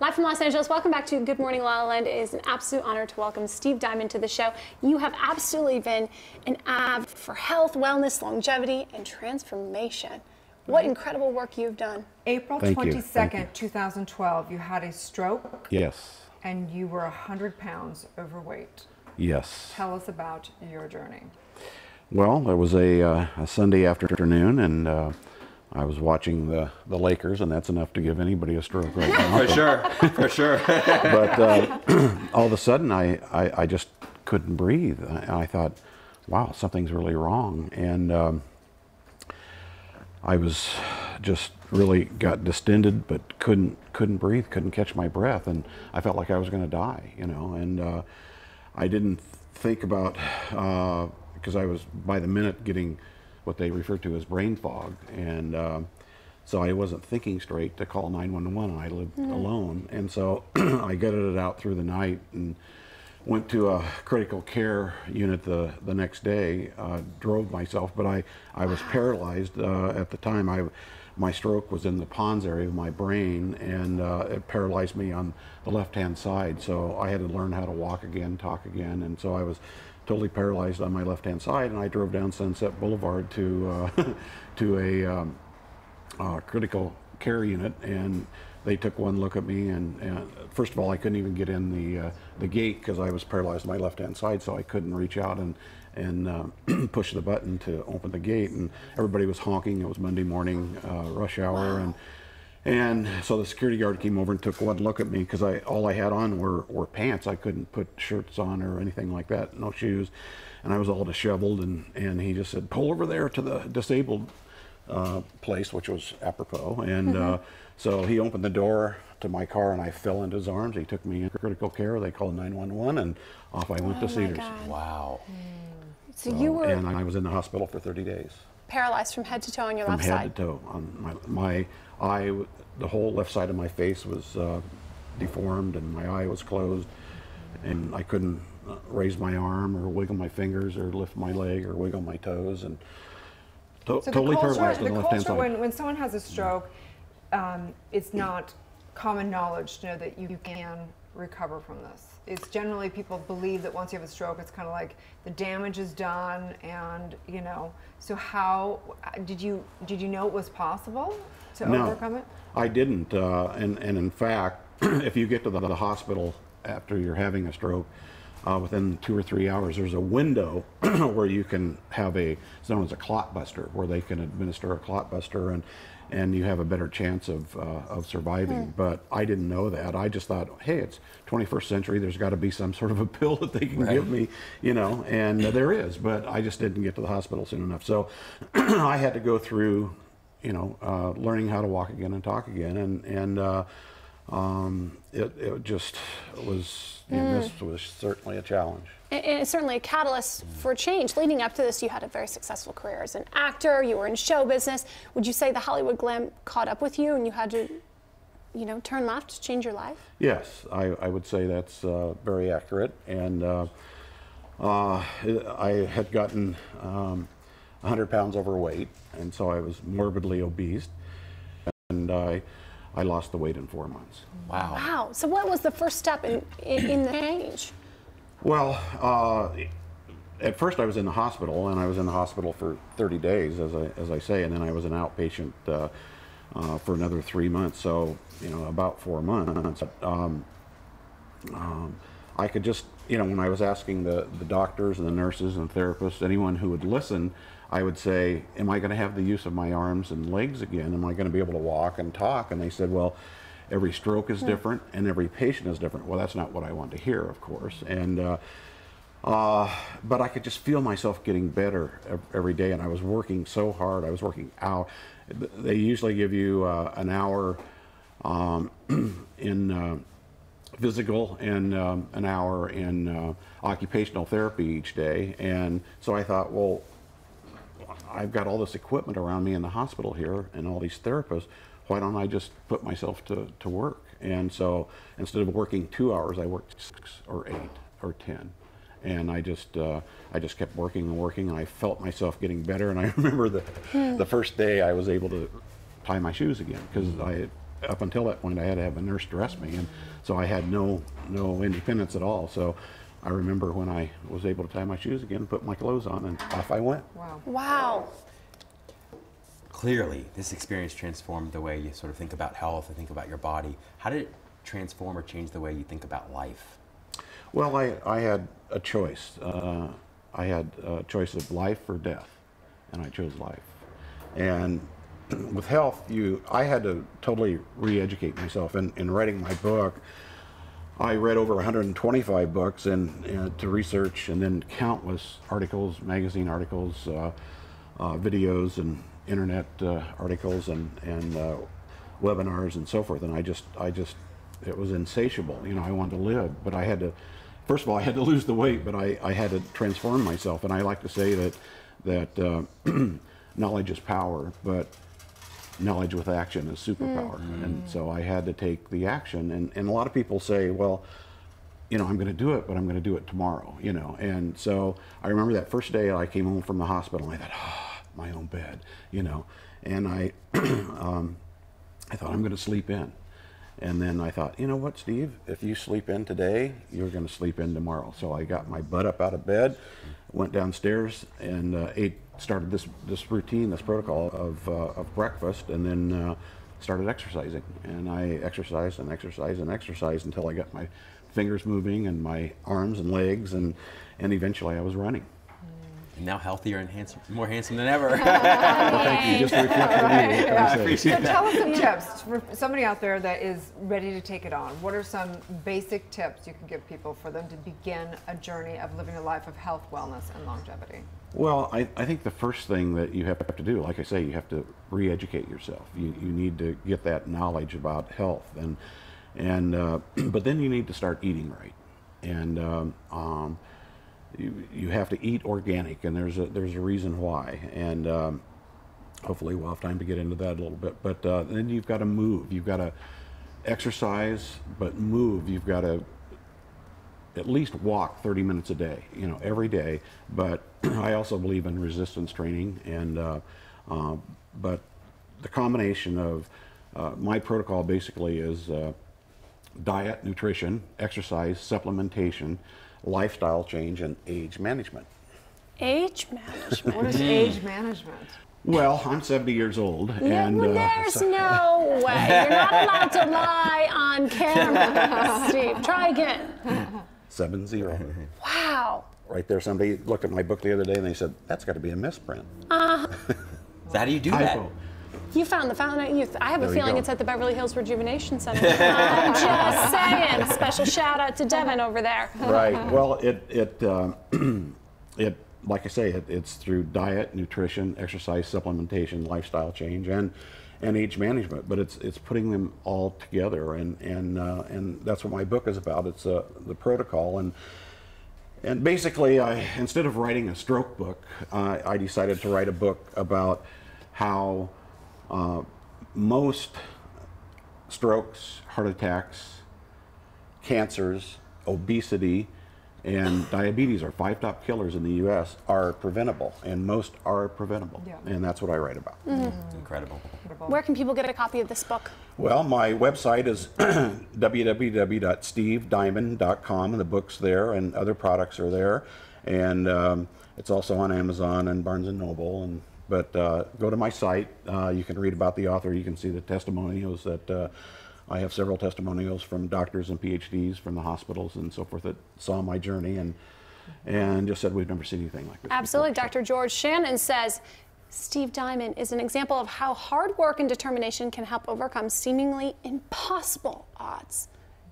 Live from Los Angeles, welcome back to Good Morning La La Land. It is an absolute honor to welcome Steve Diamond to the show. You have absolutely been an advocate for health, wellness, longevity, and transformation. What incredible work you've done. April 22nd, 2012, you had a stroke. Yes. And you were 100 pounds overweight. Yes. Tell us about your journey. Well, it was a Sunday afternoon, and I was watching the Lakers, and that's enough to give anybody a stroke right now. For sure. But all of a sudden, I just couldn't breathe. I thought, wow, something's really wrong. And I was just really got distended, but couldn't breathe, couldn't catch my breath, and I felt like I was going to die, you know. And I didn't think about, because I was by the minute getting what they refer to as brain fog, and so I wasn't thinking straight to call 911. I lived alone, and so I gutted it out through the night and went to a critical care unit the next day. Drove myself, but I was paralyzed at the time. My stroke was in the pons area of my brain, and it paralyzed me on the left-hand side. So I had to learn how to walk again, talk again, and so I was totally paralyzed on my left-hand side. And I drove down Sunset Boulevard to a critical care unit, and they took one look at me, and first of all, I couldn't even get in the gate because I was paralyzed on my left-hand side, so I couldn't reach out and push the button to open the gate. And everybody was honking. It was Monday morning, rush hour, and so the security guard came over and took one look at me because all I had on were pants. I couldn't put shirts on or anything like that, no shoes, and I was all disheveled. And he just said, "Pull over there to the disabled place," which was apropos. And so he opened the door to my car, and I fell into his arms. He took me into critical care. They called 911, and off I went to Cedars. Wow. So you were and I was in the hospital for 30 days. paralyzed from head to toe on your left side. From head to toe. On my eye, the whole left side of my face was deformed, and my eye was closed, and I couldn't raise my arm or wiggle my fingers or lift my leg or wiggle my toes, and totally paralyzed on the left-hand side. When someone has a stroke, it's not common knowledge to know that you can recover from this. It's generally people believe that once you have a stroke, it's kind of like the damage is done, and you know. So how did you know it was possible to overcome it? I didn't, and in fact, if you get to the hospital after you're having a stroke, within 2 or 3 hours, there's a window where you can have it's known as a clot buster, where they can administer a clot buster, and you have a better chance of surviving. But I didn't know that. I just thought, hey, it's 21st century. There's got to be some sort of a pill that they can give me, you know, and there is. But I just didn't get to the hospital soon enough. So I had to go through, you know, learning how to walk again and talk again, and it just was. You know, this was certainly a challenge. And it's certainly a catalyst for change. Leading up to this, you had a very successful career as an actor. You were in show business. Would you say the Hollywood glam caught up with you and you had to, you know, turn left, change your life? Yes, I would say that's very accurate. And I had gotten 100 pounds overweight, and so I was morbidly obese. And I lost the weight in 4 months. Wow. Wow. So what was the first step in the change? Well, at first I was in the hospital, and I was in the hospital for 30 days, as I say, and then I was an outpatient for another 3 months. So, you know, about 4 months. I could just you know, when I was asking the doctors and the nurses and therapists, anyone who would listen, I would say, am I going to have the use of my arms and legs again? Am I going to be able to walk and talk? And they said, well, every stroke is different and every patient is different. Well, that's not what I want to hear, of course. And but I could just feel myself getting better every day, and I was working so hard. I was working out. They usually give you an hour in physical and an hour in occupational therapy each day. And so I thought, well, I've got all this equipment around me in the hospital here and all these therapists. Why don't I just put myself to work? And so instead of working 2 hours, I worked 6 or 8 or 10. And I just kept working and working, and I felt myself getting better. And I remember the first day I was able to tie my shoes again, because up until that point I had to have a nurse dress me, and so I had no independence at all. So I remember when I was able to tie my shoes again, put my clothes on, and off I went. Wow. Wow. Clearly, this experience transformed the way you sort of think about health and think about your body. How did it transform or change the way you think about life? Well, I had a choice. I had a choice of life or death, and I chose life. And with health, I had to totally re-educate myself. In writing my book, I read over 125 books and to research, and then countless articles, magazine articles, videos, and internet articles, and webinars, and so forth. And it was insatiable. You know, I wanted to live, but I had to. First of all, I had to lose the weight, but I had to transform myself. And I like to say that knowledge is power, but knowledge with action is superpower. And so I had to take the action. And a lot of people say, well, you know, I'm going to do it, but I'm going to do it tomorrow, you know. And so I remember that first day I came home from the hospital, and I thought, my own bed, you know. And I thought, I'm going to sleep in. And then I thought, you know what, Steve, if you sleep in today, you're going to sleep in tomorrow. So I got my butt up out of bed, went downstairs, and started this routine, this protocol of breakfast, and then started exercising. And I exercised and exercised and exercised until I got my fingers moving and my arms and legs, and eventually I was running. And now healthier and more handsome than ever. Well, thank you. Just to reflect on you. I appreciate that. Tell us some tips for somebody out there that is ready to take it on. What are some basic tips you can give people for them to begin a journey of living a life of health, wellness, and longevity? Well, I think the first thing that you have to do, like I say, you have to re-educate yourself. You need to get that knowledge about health, but then you need to start eating right. And you have to eat organic, and there's a reason why, and hopefully we'll have time to get into that a little bit. But then you've got to move. You've got to exercise, but move. You've got to at least walk 30 minutes a day, you know, every day. But I also believe in resistance training, and but the combination of my protocol basically is diet, nutrition, exercise, supplementation, lifestyle change, and age management. Age management? What is age management? Well, I'm 70 years old, and there's no way. You're not allowed to lie on camera, Steve. Try again. 70. Wow. Right there, somebody looked at my book the other day and they said, that's got to be a misprint. How do you do that? You found the Fountain of Youth. I have a There you feeling go. it's at the Beverly Hills Rejuvenation Center. I'm just saying. Special shout out to Devin over there. Right. Well, it like I say, it's through diet, nutrition, exercise, supplementation, lifestyle change, and age management. But it's putting them all together, and that's what my book is about. It's the protocol, and basically, instead of writing a stroke book, I decided to write a book about how most strokes, heart attacks, cancers, obesity, and diabetes are 5 top killers in the U.S. are preventable, and most are preventable. Yeah. And that's what I write about. Incredible. Where can people get a copy of this book? Well, my website is www.stevediamond.com, and the book's there, and other products are there. And it's also on Amazon and Barnes & Noble. But go to my site. You can read about the author. You can see the testimonials that I have several testimonials from doctors and PhDs from the hospitals and so forth that saw my journey and just said we've never seen anything like this. Absolutely. Dr. George Shannon says, Steve Diamond is an example of how hard work and determination can help overcome seemingly impossible odds.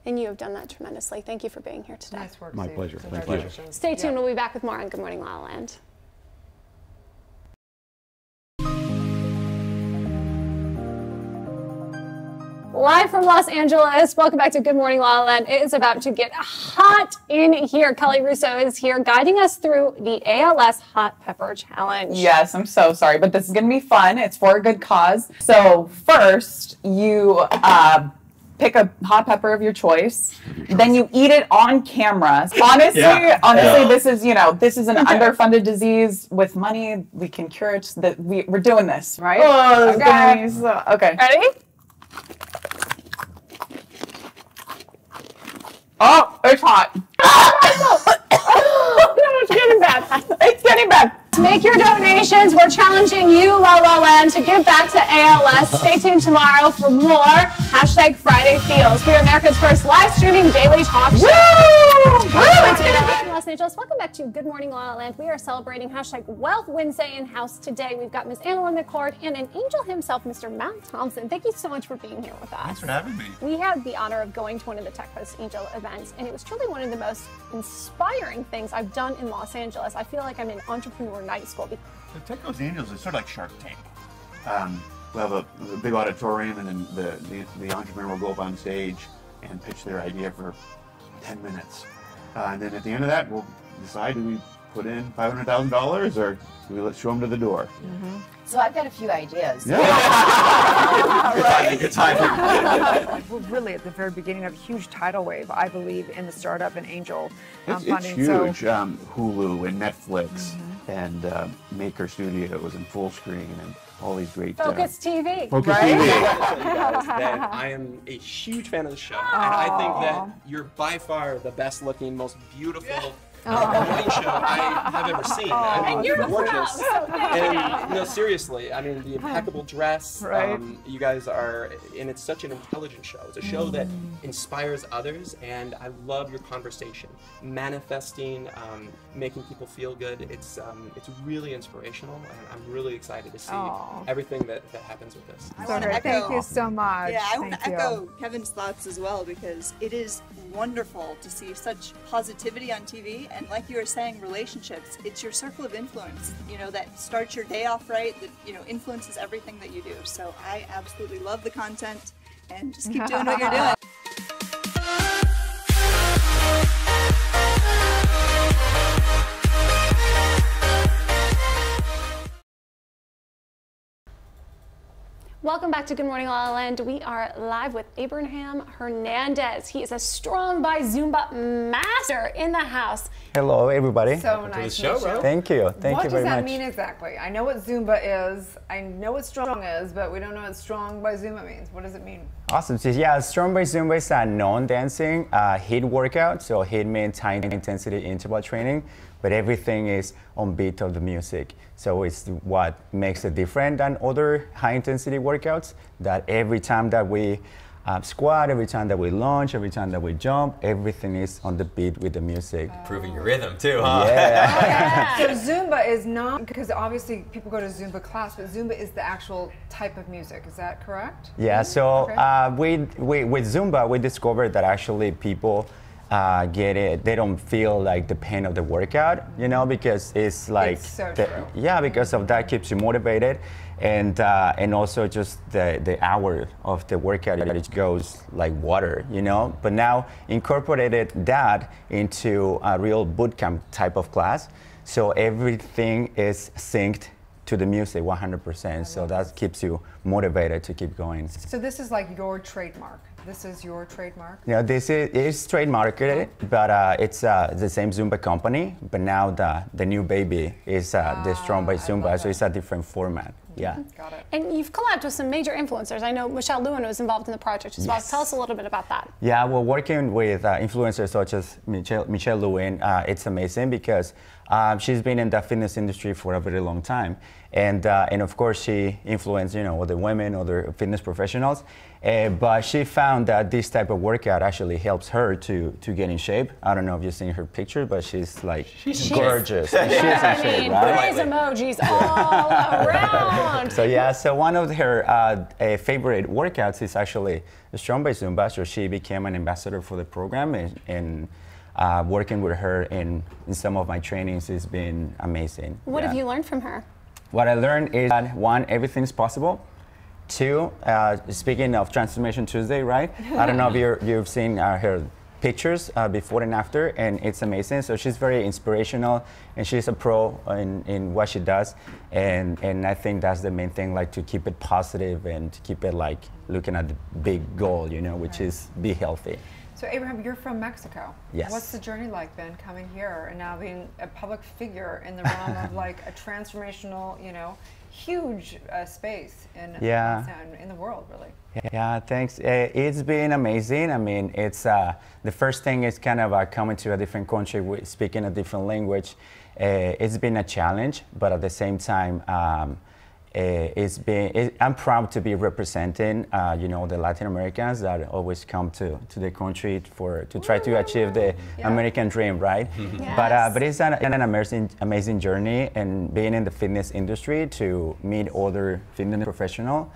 And you have done that tremendously. Thank you for being here today. Nice work, My Steve. pleasure. Thank you. Stay tuned. We'll be back with more on Good Morning La La Land. Live from Los Angeles, welcome back to Good Morning La La Land. It is about to get hot in here. Kelly Russo is here guiding us through the ALS Hot Pepper Challenge. Yes, I'm so sorry, but this is going to be fun. It's for a good cause. So first, you pick a hot pepper of your choice, then you eat it on camera. Honestly, this is, this is an underfunded disease. With money, we can cure it. That we're doing this, right? Oh, okay. Ready? Oh, it's hot. No, it's getting bad. It's getting bad. Make your donations. We're challenging you, La La Land, to give back to ALS. Stay tuned tomorrow for more #FridayFeels. We are America's first live streaming daily talk show. It's going to be Los Angeles. Welcome back to Good Morning La La Land. We are celebrating #Wealth Wednesday in house today. We've got Miss Annalyn McCord and an angel himself, Mr. Matt Thompson. Thank you so much for being here with us. Thanks for having me. We had the honor of going to one of the Tech Post Angel events, and it was truly one of the most inspiring things I've done in Los Angeles. I feel like I'm in entrepreneur night school. The Tech Post Angels is sort of like Shark Tank. We'll have a big auditorium, and then the entrepreneur will go up on stage and pitch their idea for 10 minutes. And then at the end of that, we'll decide, do we put in $500,000 or do we let's show them to the door? Mm-hmm. So I've got a few ideas. Yeah. Good time. We're really at the very beginning of a huge tidal wave, I believe, in the startup and angel funding. It's huge. Hulu and Netflix and Maker Studios and Full Screen and all these great... Focus TV. Focus right? TV. I'll tell you guys that I am a huge fan of the show, and I think that you're by far the best looking, most beautiful morning show I have ever seen. I mean, you're gorgeous. And no, seriously, I mean, the impeccable dress. Right. You guys are, and it's such an intelligent show. It's a show that inspires others, and I love your conversation, manifesting, making people feel good. It's really inspirational, and I'm really excited to see everything that happens with this. I want to echo. Thank you so much. Yeah, I want to echo Kevin's thoughts as well, because it is wonderful to see such positivity on TV, and like you were saying, relationships. It's your circle of influence, that starts your day off right, that influences everything that you do. So I absolutely love the content, and just keep doing what you're doing. Welcome back to Good Morning La La Land. We are live with Abraham Hernandez. He is a Strong by Zumba master in the house. Hello, everybody. So nice to meet you. Thank you. Thank you very much. What does that mean exactly? I know what Zumba is. I know what Strong is, but we don't know what Strong by Zumba means. What does it mean? Awesome. So yeah, Strong by Zumba is a non-dancing HIIT workout. So HIIT means high intensity interval training, but everything is on beat of the music. So it's what makes it different than other high intensity workouts, that every time that we squat, every time that we lunge, every time that we jump, everything is on the beat with the music. Proving your rhythm too, huh? Yeah. So Zumba is not, because obviously people go to Zumba class, but Zumba is the actual type of music. Is that correct? Yeah, so with Zumba, we discovered that actually people get it. They don't feel like the pain of the workout, because it's like, it's so true. Yeah, because of that keeps you motivated, and also just the hour of the workout, it goes like water, But now incorporated that into a real bootcamp type of class, so everything is synced to the music 100%. So that keeps you motivated to keep going. So this is like your trademark. This is your trademark? Yeah, this is trademarked, but it's the same Zumba company, but now the new baby is the Strong by Zumba, so it's a different format. Yeah. Got it. And you've collabed with some major influencers. I know Michelle Lewin was involved in the project as well. Yes. Tell us a little bit about that. Yeah, well, working with influencers such as Michelle Lewin, it's amazing because she's been in the fitness industry for a very long time. And of course, she influenced, other women, other fitness professionals. But she found that this type of workout actually helps her to get in shape. I don't know if you've seen her picture, but she's like gorgeous. She's in shape, right? Praise emojis all around. So one of her favorite workouts is actually Strong by Zumba. So she became an ambassador for the program, and working with her in some of my trainings has been amazing. What have you learned from her? What I learned is that one, everything's possible. Two, speaking of Transformation Tuesday, right? I don't know if you've seen her pictures before and after, and it's amazing. So she's very inspirational, and she's a pro in what she does. And I think that's the main thing, like to keep it positive and to keep it like looking at the big goal, which is be healthy. So Abraham, you're from Mexico. Yes. What's the journey like been coming here and now being a public figure in the realm of like a transformational, huge space in the world, really? Yeah, thanks. It's been amazing. I mean, it's the first thing is kind of coming to a different country, speaking a different language. It's been a challenge, but at the same time, I'm proud to be representing, the Latin Americans that always come to the country to try to achieve the American dream, right? Yes. But it's an amazing journey, and being in the fitness industry to meet other fitness professionals,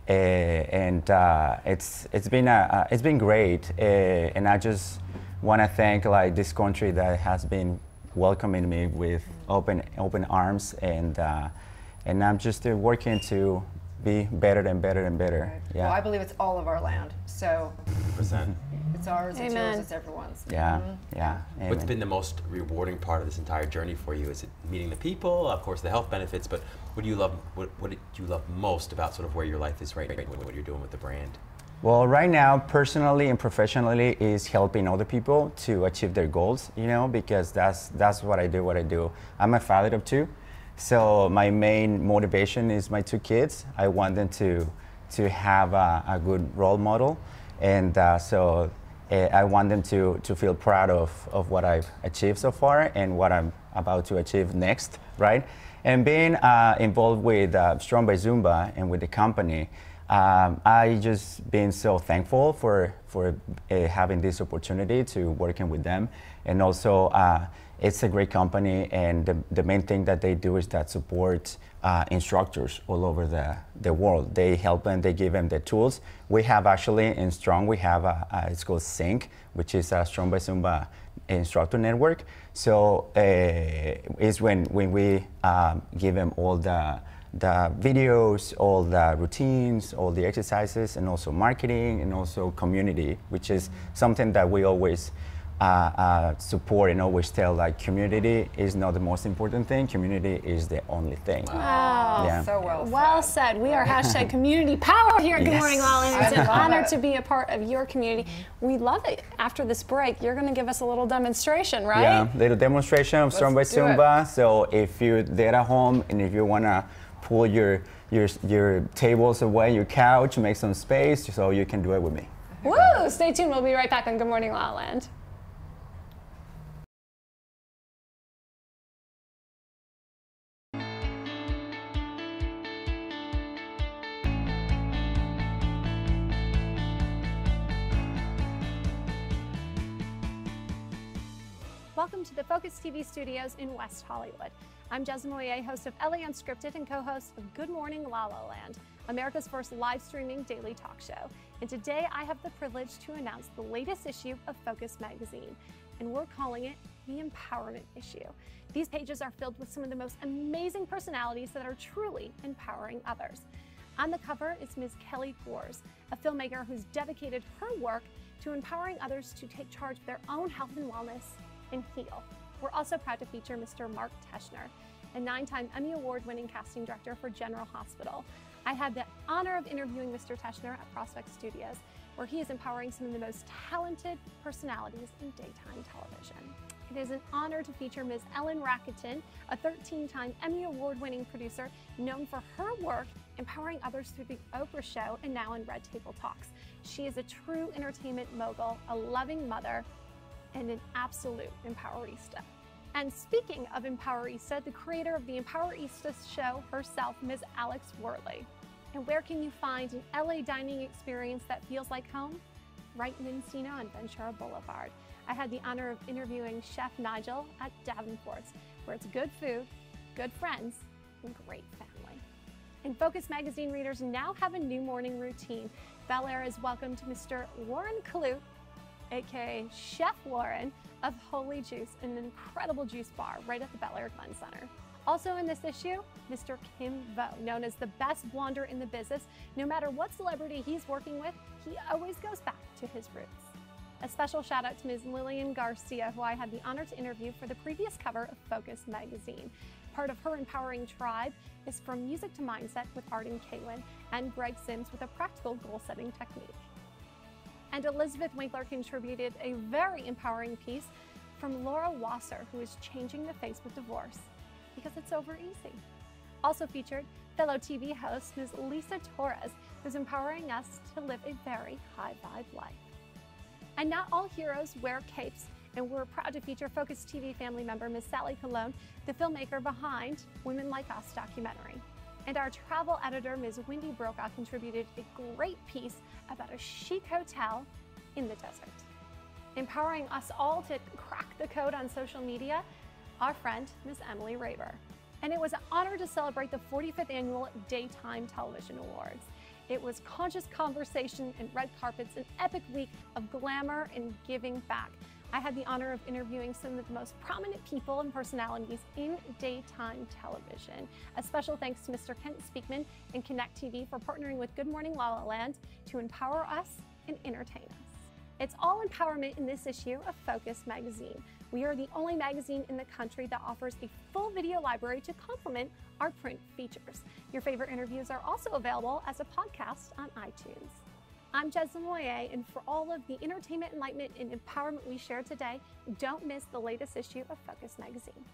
and it's been great, and I just want to thank this country that has been welcoming me with open arms, and I'm just working to be better and better and better. Right. Yeah. Well, I believe it's all of our land, so 100%. it's ours, it's Amen. yours, it's everyone's. Yeah, yeah. What's Amen. been the most rewarding part of this entire journey for you? Is it meeting the people, of course, the health benefits, but what do you love? What do you love most about sort of where your life is right now, what you're doing with the brand? Well, right now, personally and professionally, is helping other people to achieve their goals. Because that's what I do. I'm a father of two. So my main motivation is my two kids. I want them to have a good role model, and so I want them to feel proud of what I've achieved so far and what I'm about to achieve next, right? And being involved with Strong by Zumba and with the company, I just been so thankful for having this opportunity to working with them, and also it's a great company, and the main thing that they do is that support instructors all over the world. They help them, they give them the tools. We have actually in Strong, we have it's called Sync, which is a Strong by Zumba instructor network. So it's when we give them all the videos, all the routines, all the exercises, and also marketing, and also community, which is something that we always support and always tell, like, community is not the most important thing, community is the only thing. Wow. Yeah. So Well said. We are hashtag community power here at Good Yes. Morning LaLaLand. It's I an love honor it. to be a part of your community. We love it. After this break, you're going to give us a little demonstration, right? Yeah, little demonstration of Strong by Let's do it. Zumba. So if you're there at home and if you wanna pull your tables away, your couch, make some space, so you can do it with me. Woo! Stay tuned. We'll be right back on Good Morning LaLaLand. Welcome to the Focus TV studios in West Hollywood. I'm Jessica Moyer, host of LA Unscripted and co-host of Good Morning LaLaLand, America's first live streaming daily talk show. And today I have the privilege to announce the latest issue of Focus magazine, and we're calling it the Empowerment Issue. These pages are filled with some of the most amazing personalities that are truly empowering others. On the cover is Ms. Kelly Gores, a filmmaker who's dedicated her work to empowering others to take charge of their own health and wellness and heal. We're also proud to feature Mr. Mark Teschner, a 9-time Emmy Award-winning casting director for General Hospital. I had the honor of interviewing Mr. Teschner at Prospect Studios, where he is empowering some of the most talented personalities in daytime television. It is an honor to feature Ms. Ellen Racketon, a 13-time Emmy Award-winning producer known for her work empowering others through The Oprah Show and now in Red Table Talks. She is a true entertainment mogul, a loving mother, and an absolute empowerista. And speaking of empowerista, the creator of the Empowerista show herself, Ms. Alex Worley. And where can you find an LA dining experience that feels like home? Right in Encino on Ventura Boulevard. I had the honor of interviewing Chef Nigel at Davenport's, where it's good food, good friends, and great family. And Focus magazine readers now have a new morning routine. Bel Air has welcomed Mr. Warren Kalute, aka Chef Warren of Holy Juice, an incredible juice bar right at the Bel Air Glen Center. Also in this issue, Mr. Kim Vo, known as the best blonder in the business. No matter what celebrity he's working with, he always goes back to his roots. A special shout out to Ms. Lillian Garcia, who I had the honor to interview for the previous cover of Focus magazine. Part of her empowering tribe is From Music to Mindset with Arden Kalin and Greg Sims with a practical goal-setting technique. And Elizabeth Winkler contributed a very empowering piece from Laura Wasser, who is changing the face with divorce because it's over easy. Also featured fellow TV host Ms. Lisa Torres, who's empowering us to live a very high vibe life. And not all heroes wear capes, and we're proud to feature Focus TV family member Ms. Sally Colon, the filmmaker behind Women Like Us documentary. And our travel editor, Ms. Wendy Brokaw, contributed a great piece about a chic hotel in the desert. Empowering us all to crack the code on social media, our friend, Ms. Emily Raber. And it was an honor to celebrate the 45th Annual Daytime Television Awards. It was conscious conversation and red carpets, an epic week of glamour and giving back. I had the honor of interviewing some of the most prominent people and personalities in daytime television. A special thanks to Mr. Kent Speakman and Connect TV for partnering with Good Morning LaLaLand to empower us and entertain us. It's all empowerment in this issue of Focus magazine. We are the only magazine in the country that offers a full video library to complement our print features. Your favorite interviews are also available as a podcast on iTunes. I'm Jez Moyer, and for all of the entertainment, enlightenment, and empowerment we share today, don't miss the latest issue of Focus magazine.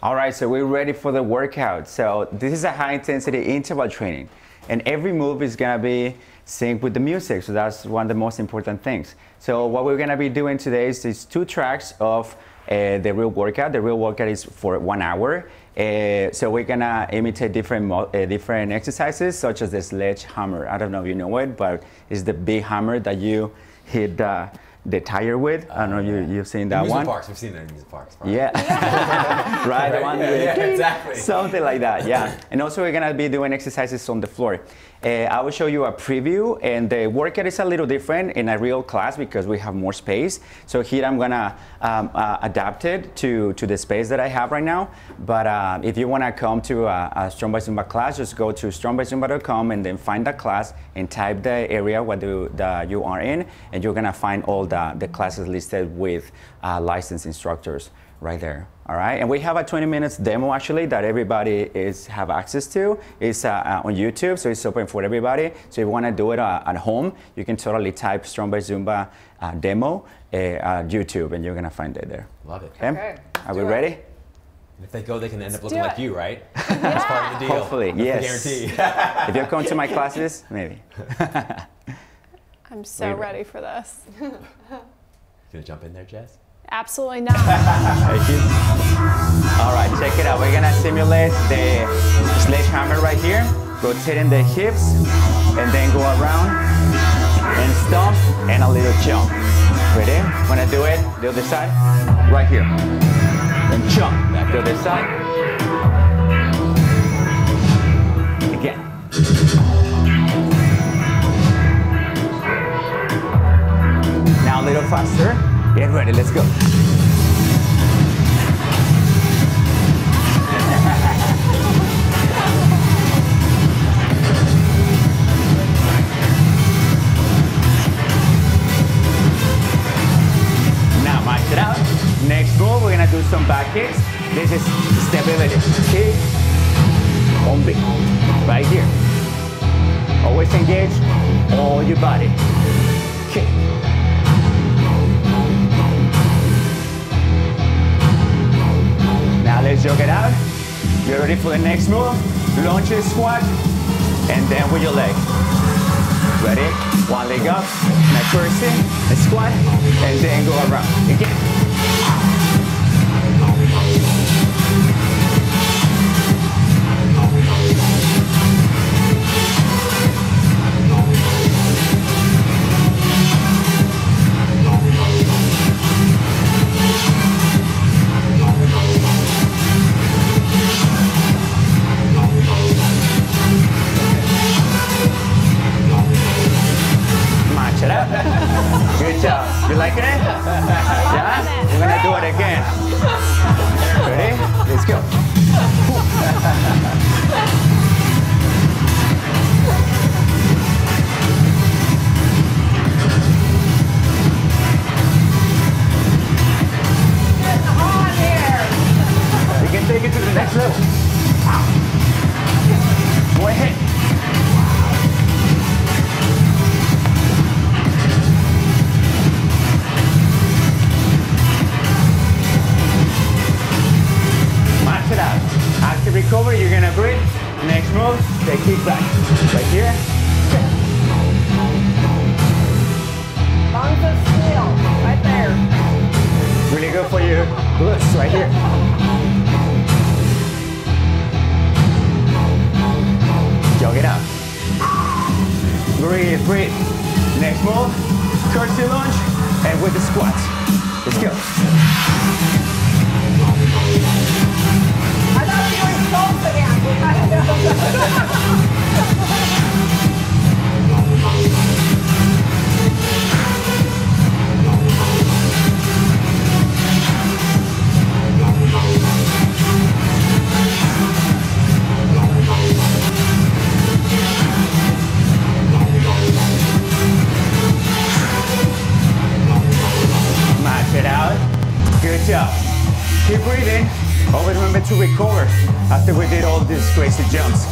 All right, so we're ready for the workout. So this is a high intensity interval training, and every move is gonna be synced with the music. So that's one of the most important things. So what we're gonna be doing today is these 2 tracks of the real workout. The real workout is for 1 hour. So we're gonna imitate different exercises, such as the sledgehammer. I don't know if you know it, but it's the big hammer that you hit the tire width. I don't know if you've seen that amusement one. Parks, we've seen it in amusement parks. Right? Yeah, right, the one with exactly. something like that, yeah. And also we're gonna be doing exercises on the floor. I will show you a preview, and the workout is a little different in a real class because we have more space. So here I'm gonna adapt it to the space that I have right now. But if you wanna come to a Strong by Zumba class, just go to strongbyzumba.com and then find the class and type the area that you are in, and you're gonna find all the classes listed with licensed instructors right there. All right, and we have a 20 minutes demo actually that everybody have access to. It's on YouTube, so it's open for everybody. So if you want to do it at home, you can totally type Strong by Zumba demo YouTube, and you're gonna find it there. Love it. Okay. Are we ready? And if they go, they can end up looking do like it. you, right? That's part of the deal. Hopefully, That's yes. the guarantee. If you come to my classes, maybe. I'm so ready for this. You gonna jump in there, Jess? Absolutely not. Thank you. All right, check it out. We're gonna simulate the sledgehammer right here, rotating the hips, and then go around and stomp and a little jump. Ready? Wanna do it? The other side? Right here. And jump. The other side. Again. Now a little faster. Get ready, let's go. Now march it out. Next move, we're gonna do some back kicks. This is stability. Kick, on beat. Right here. Always engage all your body. Kick. Now let's jog it out. You're ready for the next move. Lunge, squat, and then with your leg. Ready? One leg up, McPherson, a squat, and then go around. Again. Match it up. Good job. You liking it? Yeah? We're gonna do it again. Ready? Let's go. We can take it to the next level. Go ahead. March it out. Active recovery, you're gonna breathe. Next move, take kick back. Right here. Lungs of steel, right there. Really good for your glutes, right here. Jog it out. Breathe, breathe. Next move, curtsy lunge, and with the squats. Let's go. I thought you were salt Match it out. Good job. Keep breathing. Always remember to recover after we did all these crazy jumps.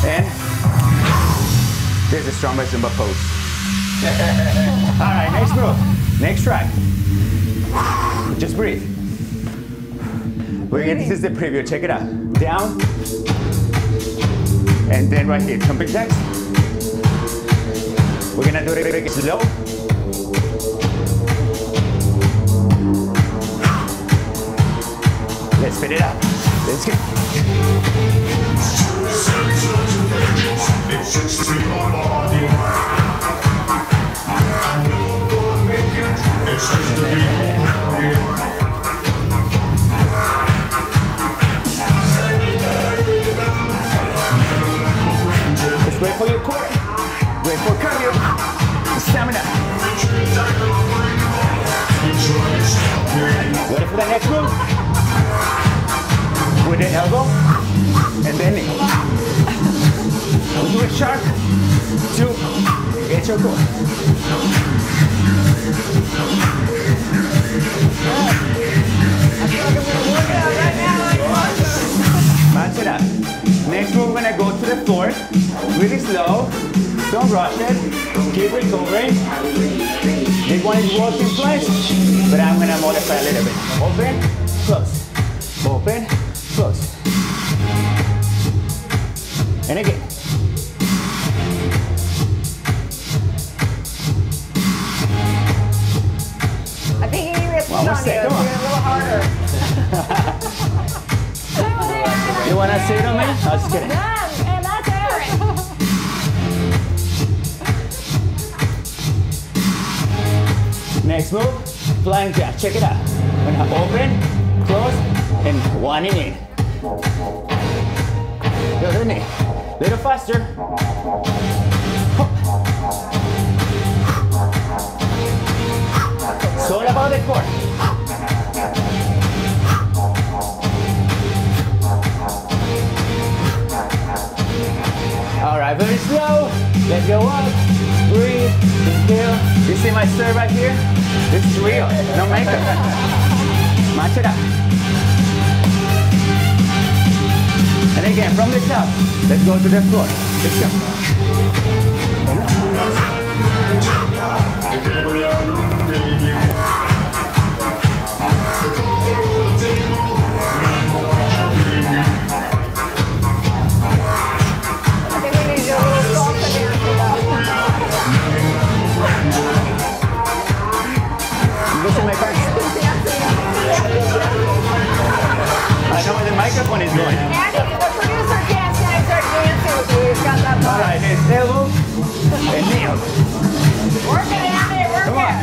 And there's a Strong by Zumba pose. All right, next move. Next track. Just breathe. This is the preview. Check it out. Down. And then right here, jumping jacks. We're gonna do it slow. Let's spin it up. Let's go. for your core. Great for cardio. Stamina. Ready for the next move? With the elbow and then knee. We'll do a shark. 2. Get your core. Match it up. Next move, we're gonna go to the floor. Really slow. Don't rush it. Keep recovering. This one is walking flex, but I'm gonna modify a little bit. Open, close. Open, close. And again. I think you get One more set, come on. a little harder. You wanna sit on me? No, just kidding. And that's Erin. Next move, flying jack. Check it out. We're gonna open, close, and one in. The other knee. Little faster. It's all about the core. All right, very slow. Let's go up. Breathe. Inhale. You see my stir right here? This is real. No makeup. Match it up. And again, from the top, let's go to the floor. Let's go. Listen, my friends. I know where the microphone is going. Andy, the producer can't start dancing with you. He's got that All right, it's elbow and knee. Work it, Andy, work Come on.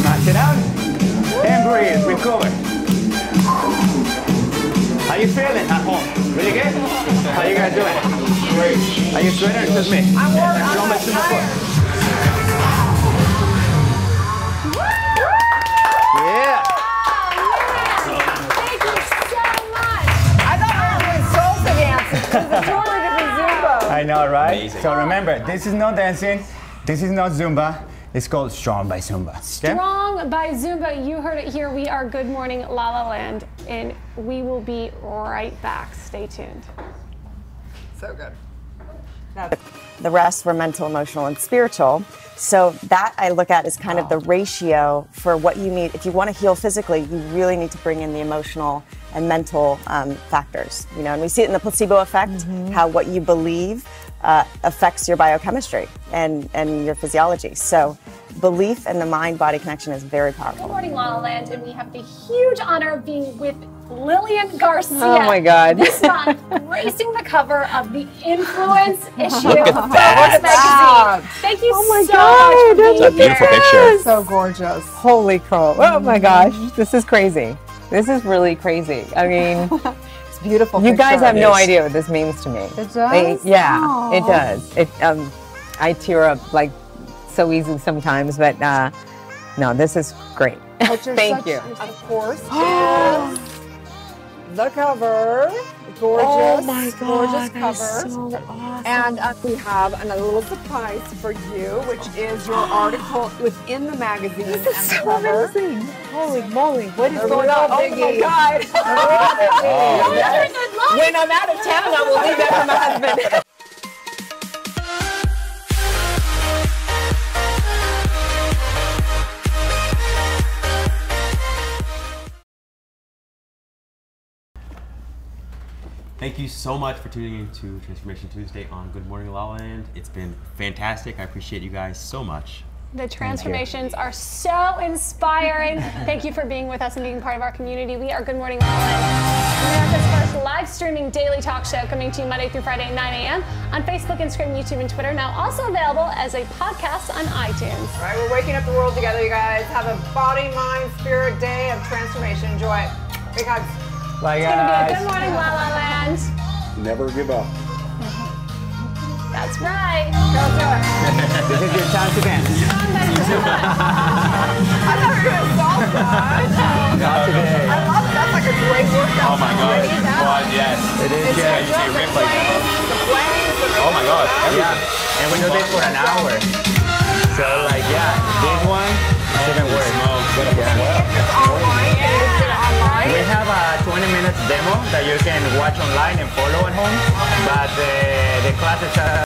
Match it out and breathe. Recover. How you feeling at home? Really good? How you guys doing? Great. Are you sweating or just me? I'm warm. Show me some more. Yeah. Thank you so much. I thought we were doing salsa dancing. This is a totally different Zumba. I know, right? Amazing. So remember, this is not dancing. This is not Zumba. It's called Strong by Zumba. Okay? Strong by Zumba. You heard it here. We are Good Morning La La Land, and we will be right back. Stay tuned. So good. The rest were mental, emotional, and spiritual. So that I look at as kind of the ratio for what you need. If you want to heal physically, you really need to bring in the emotional and mental factors. You know, and we see it in the placebo effect, how what you believe affects your biochemistry and your physiology. So belief and the mind-body connection is very powerful. Good morning, La La Land, and we have the huge honor of being with Lillian Garcia. Oh my God. This month, gracing the cover of the Influence issue Look at of that. Focus magazine. Thank you so much for That's a being beautiful here. picture. So gorgeous. Holy crow. Oh my gosh. This is crazy. This is really crazy. I mean, it's beautiful. You guys picture. have no idea what this means to me. It does? Yeah, Aw. it does. I tear up like so easy sometimes, but no, this is great. Thank you. Of course. Is the cover. Gorgeous. Oh my God, gorgeous that cover. is so awesome. And we have another little surprise for you, which is your article within the magazine. This is and the so cover. amazing. Holy moly, what is The going real on? Oh my biggie. God. The real biggie. Yes. When I'm out of town, I will leave that for my husband. Thank you so much for tuning in to Transformation Tuesday on Good Morning La La Land. It's been fantastic. I appreciate you guys so much. The transformations are so inspiring. Thank you for being with us and being part of our community. We are Good Morning La La Land, America's first live streaming daily talk show coming to you Monday through Friday at 9 a.m. on Facebook, Instagram, YouTube, and Twitter. Now also available as a podcast on iTunes. All right, we're waking up the world together, you guys. Have a body, mind, spirit day of transformation. Enjoy it. Big hugs. Bye, It's guys. going to be a good morning, La La Land. Never give up. That's right. Girls, do it. This is your time to dance. I thought we were doing salsa. Not today. I love it. That's like a great workout. Oh my God. But yes. It is, It's yeah. you say rip like that. The flames, the Oh my God. Everything. Yeah, and we do this for an hour. So like, yeah, this one is even worse. It's online. Can you just get it online? We have a 20 minutes demo that you can watch online and follow at home, but the classes are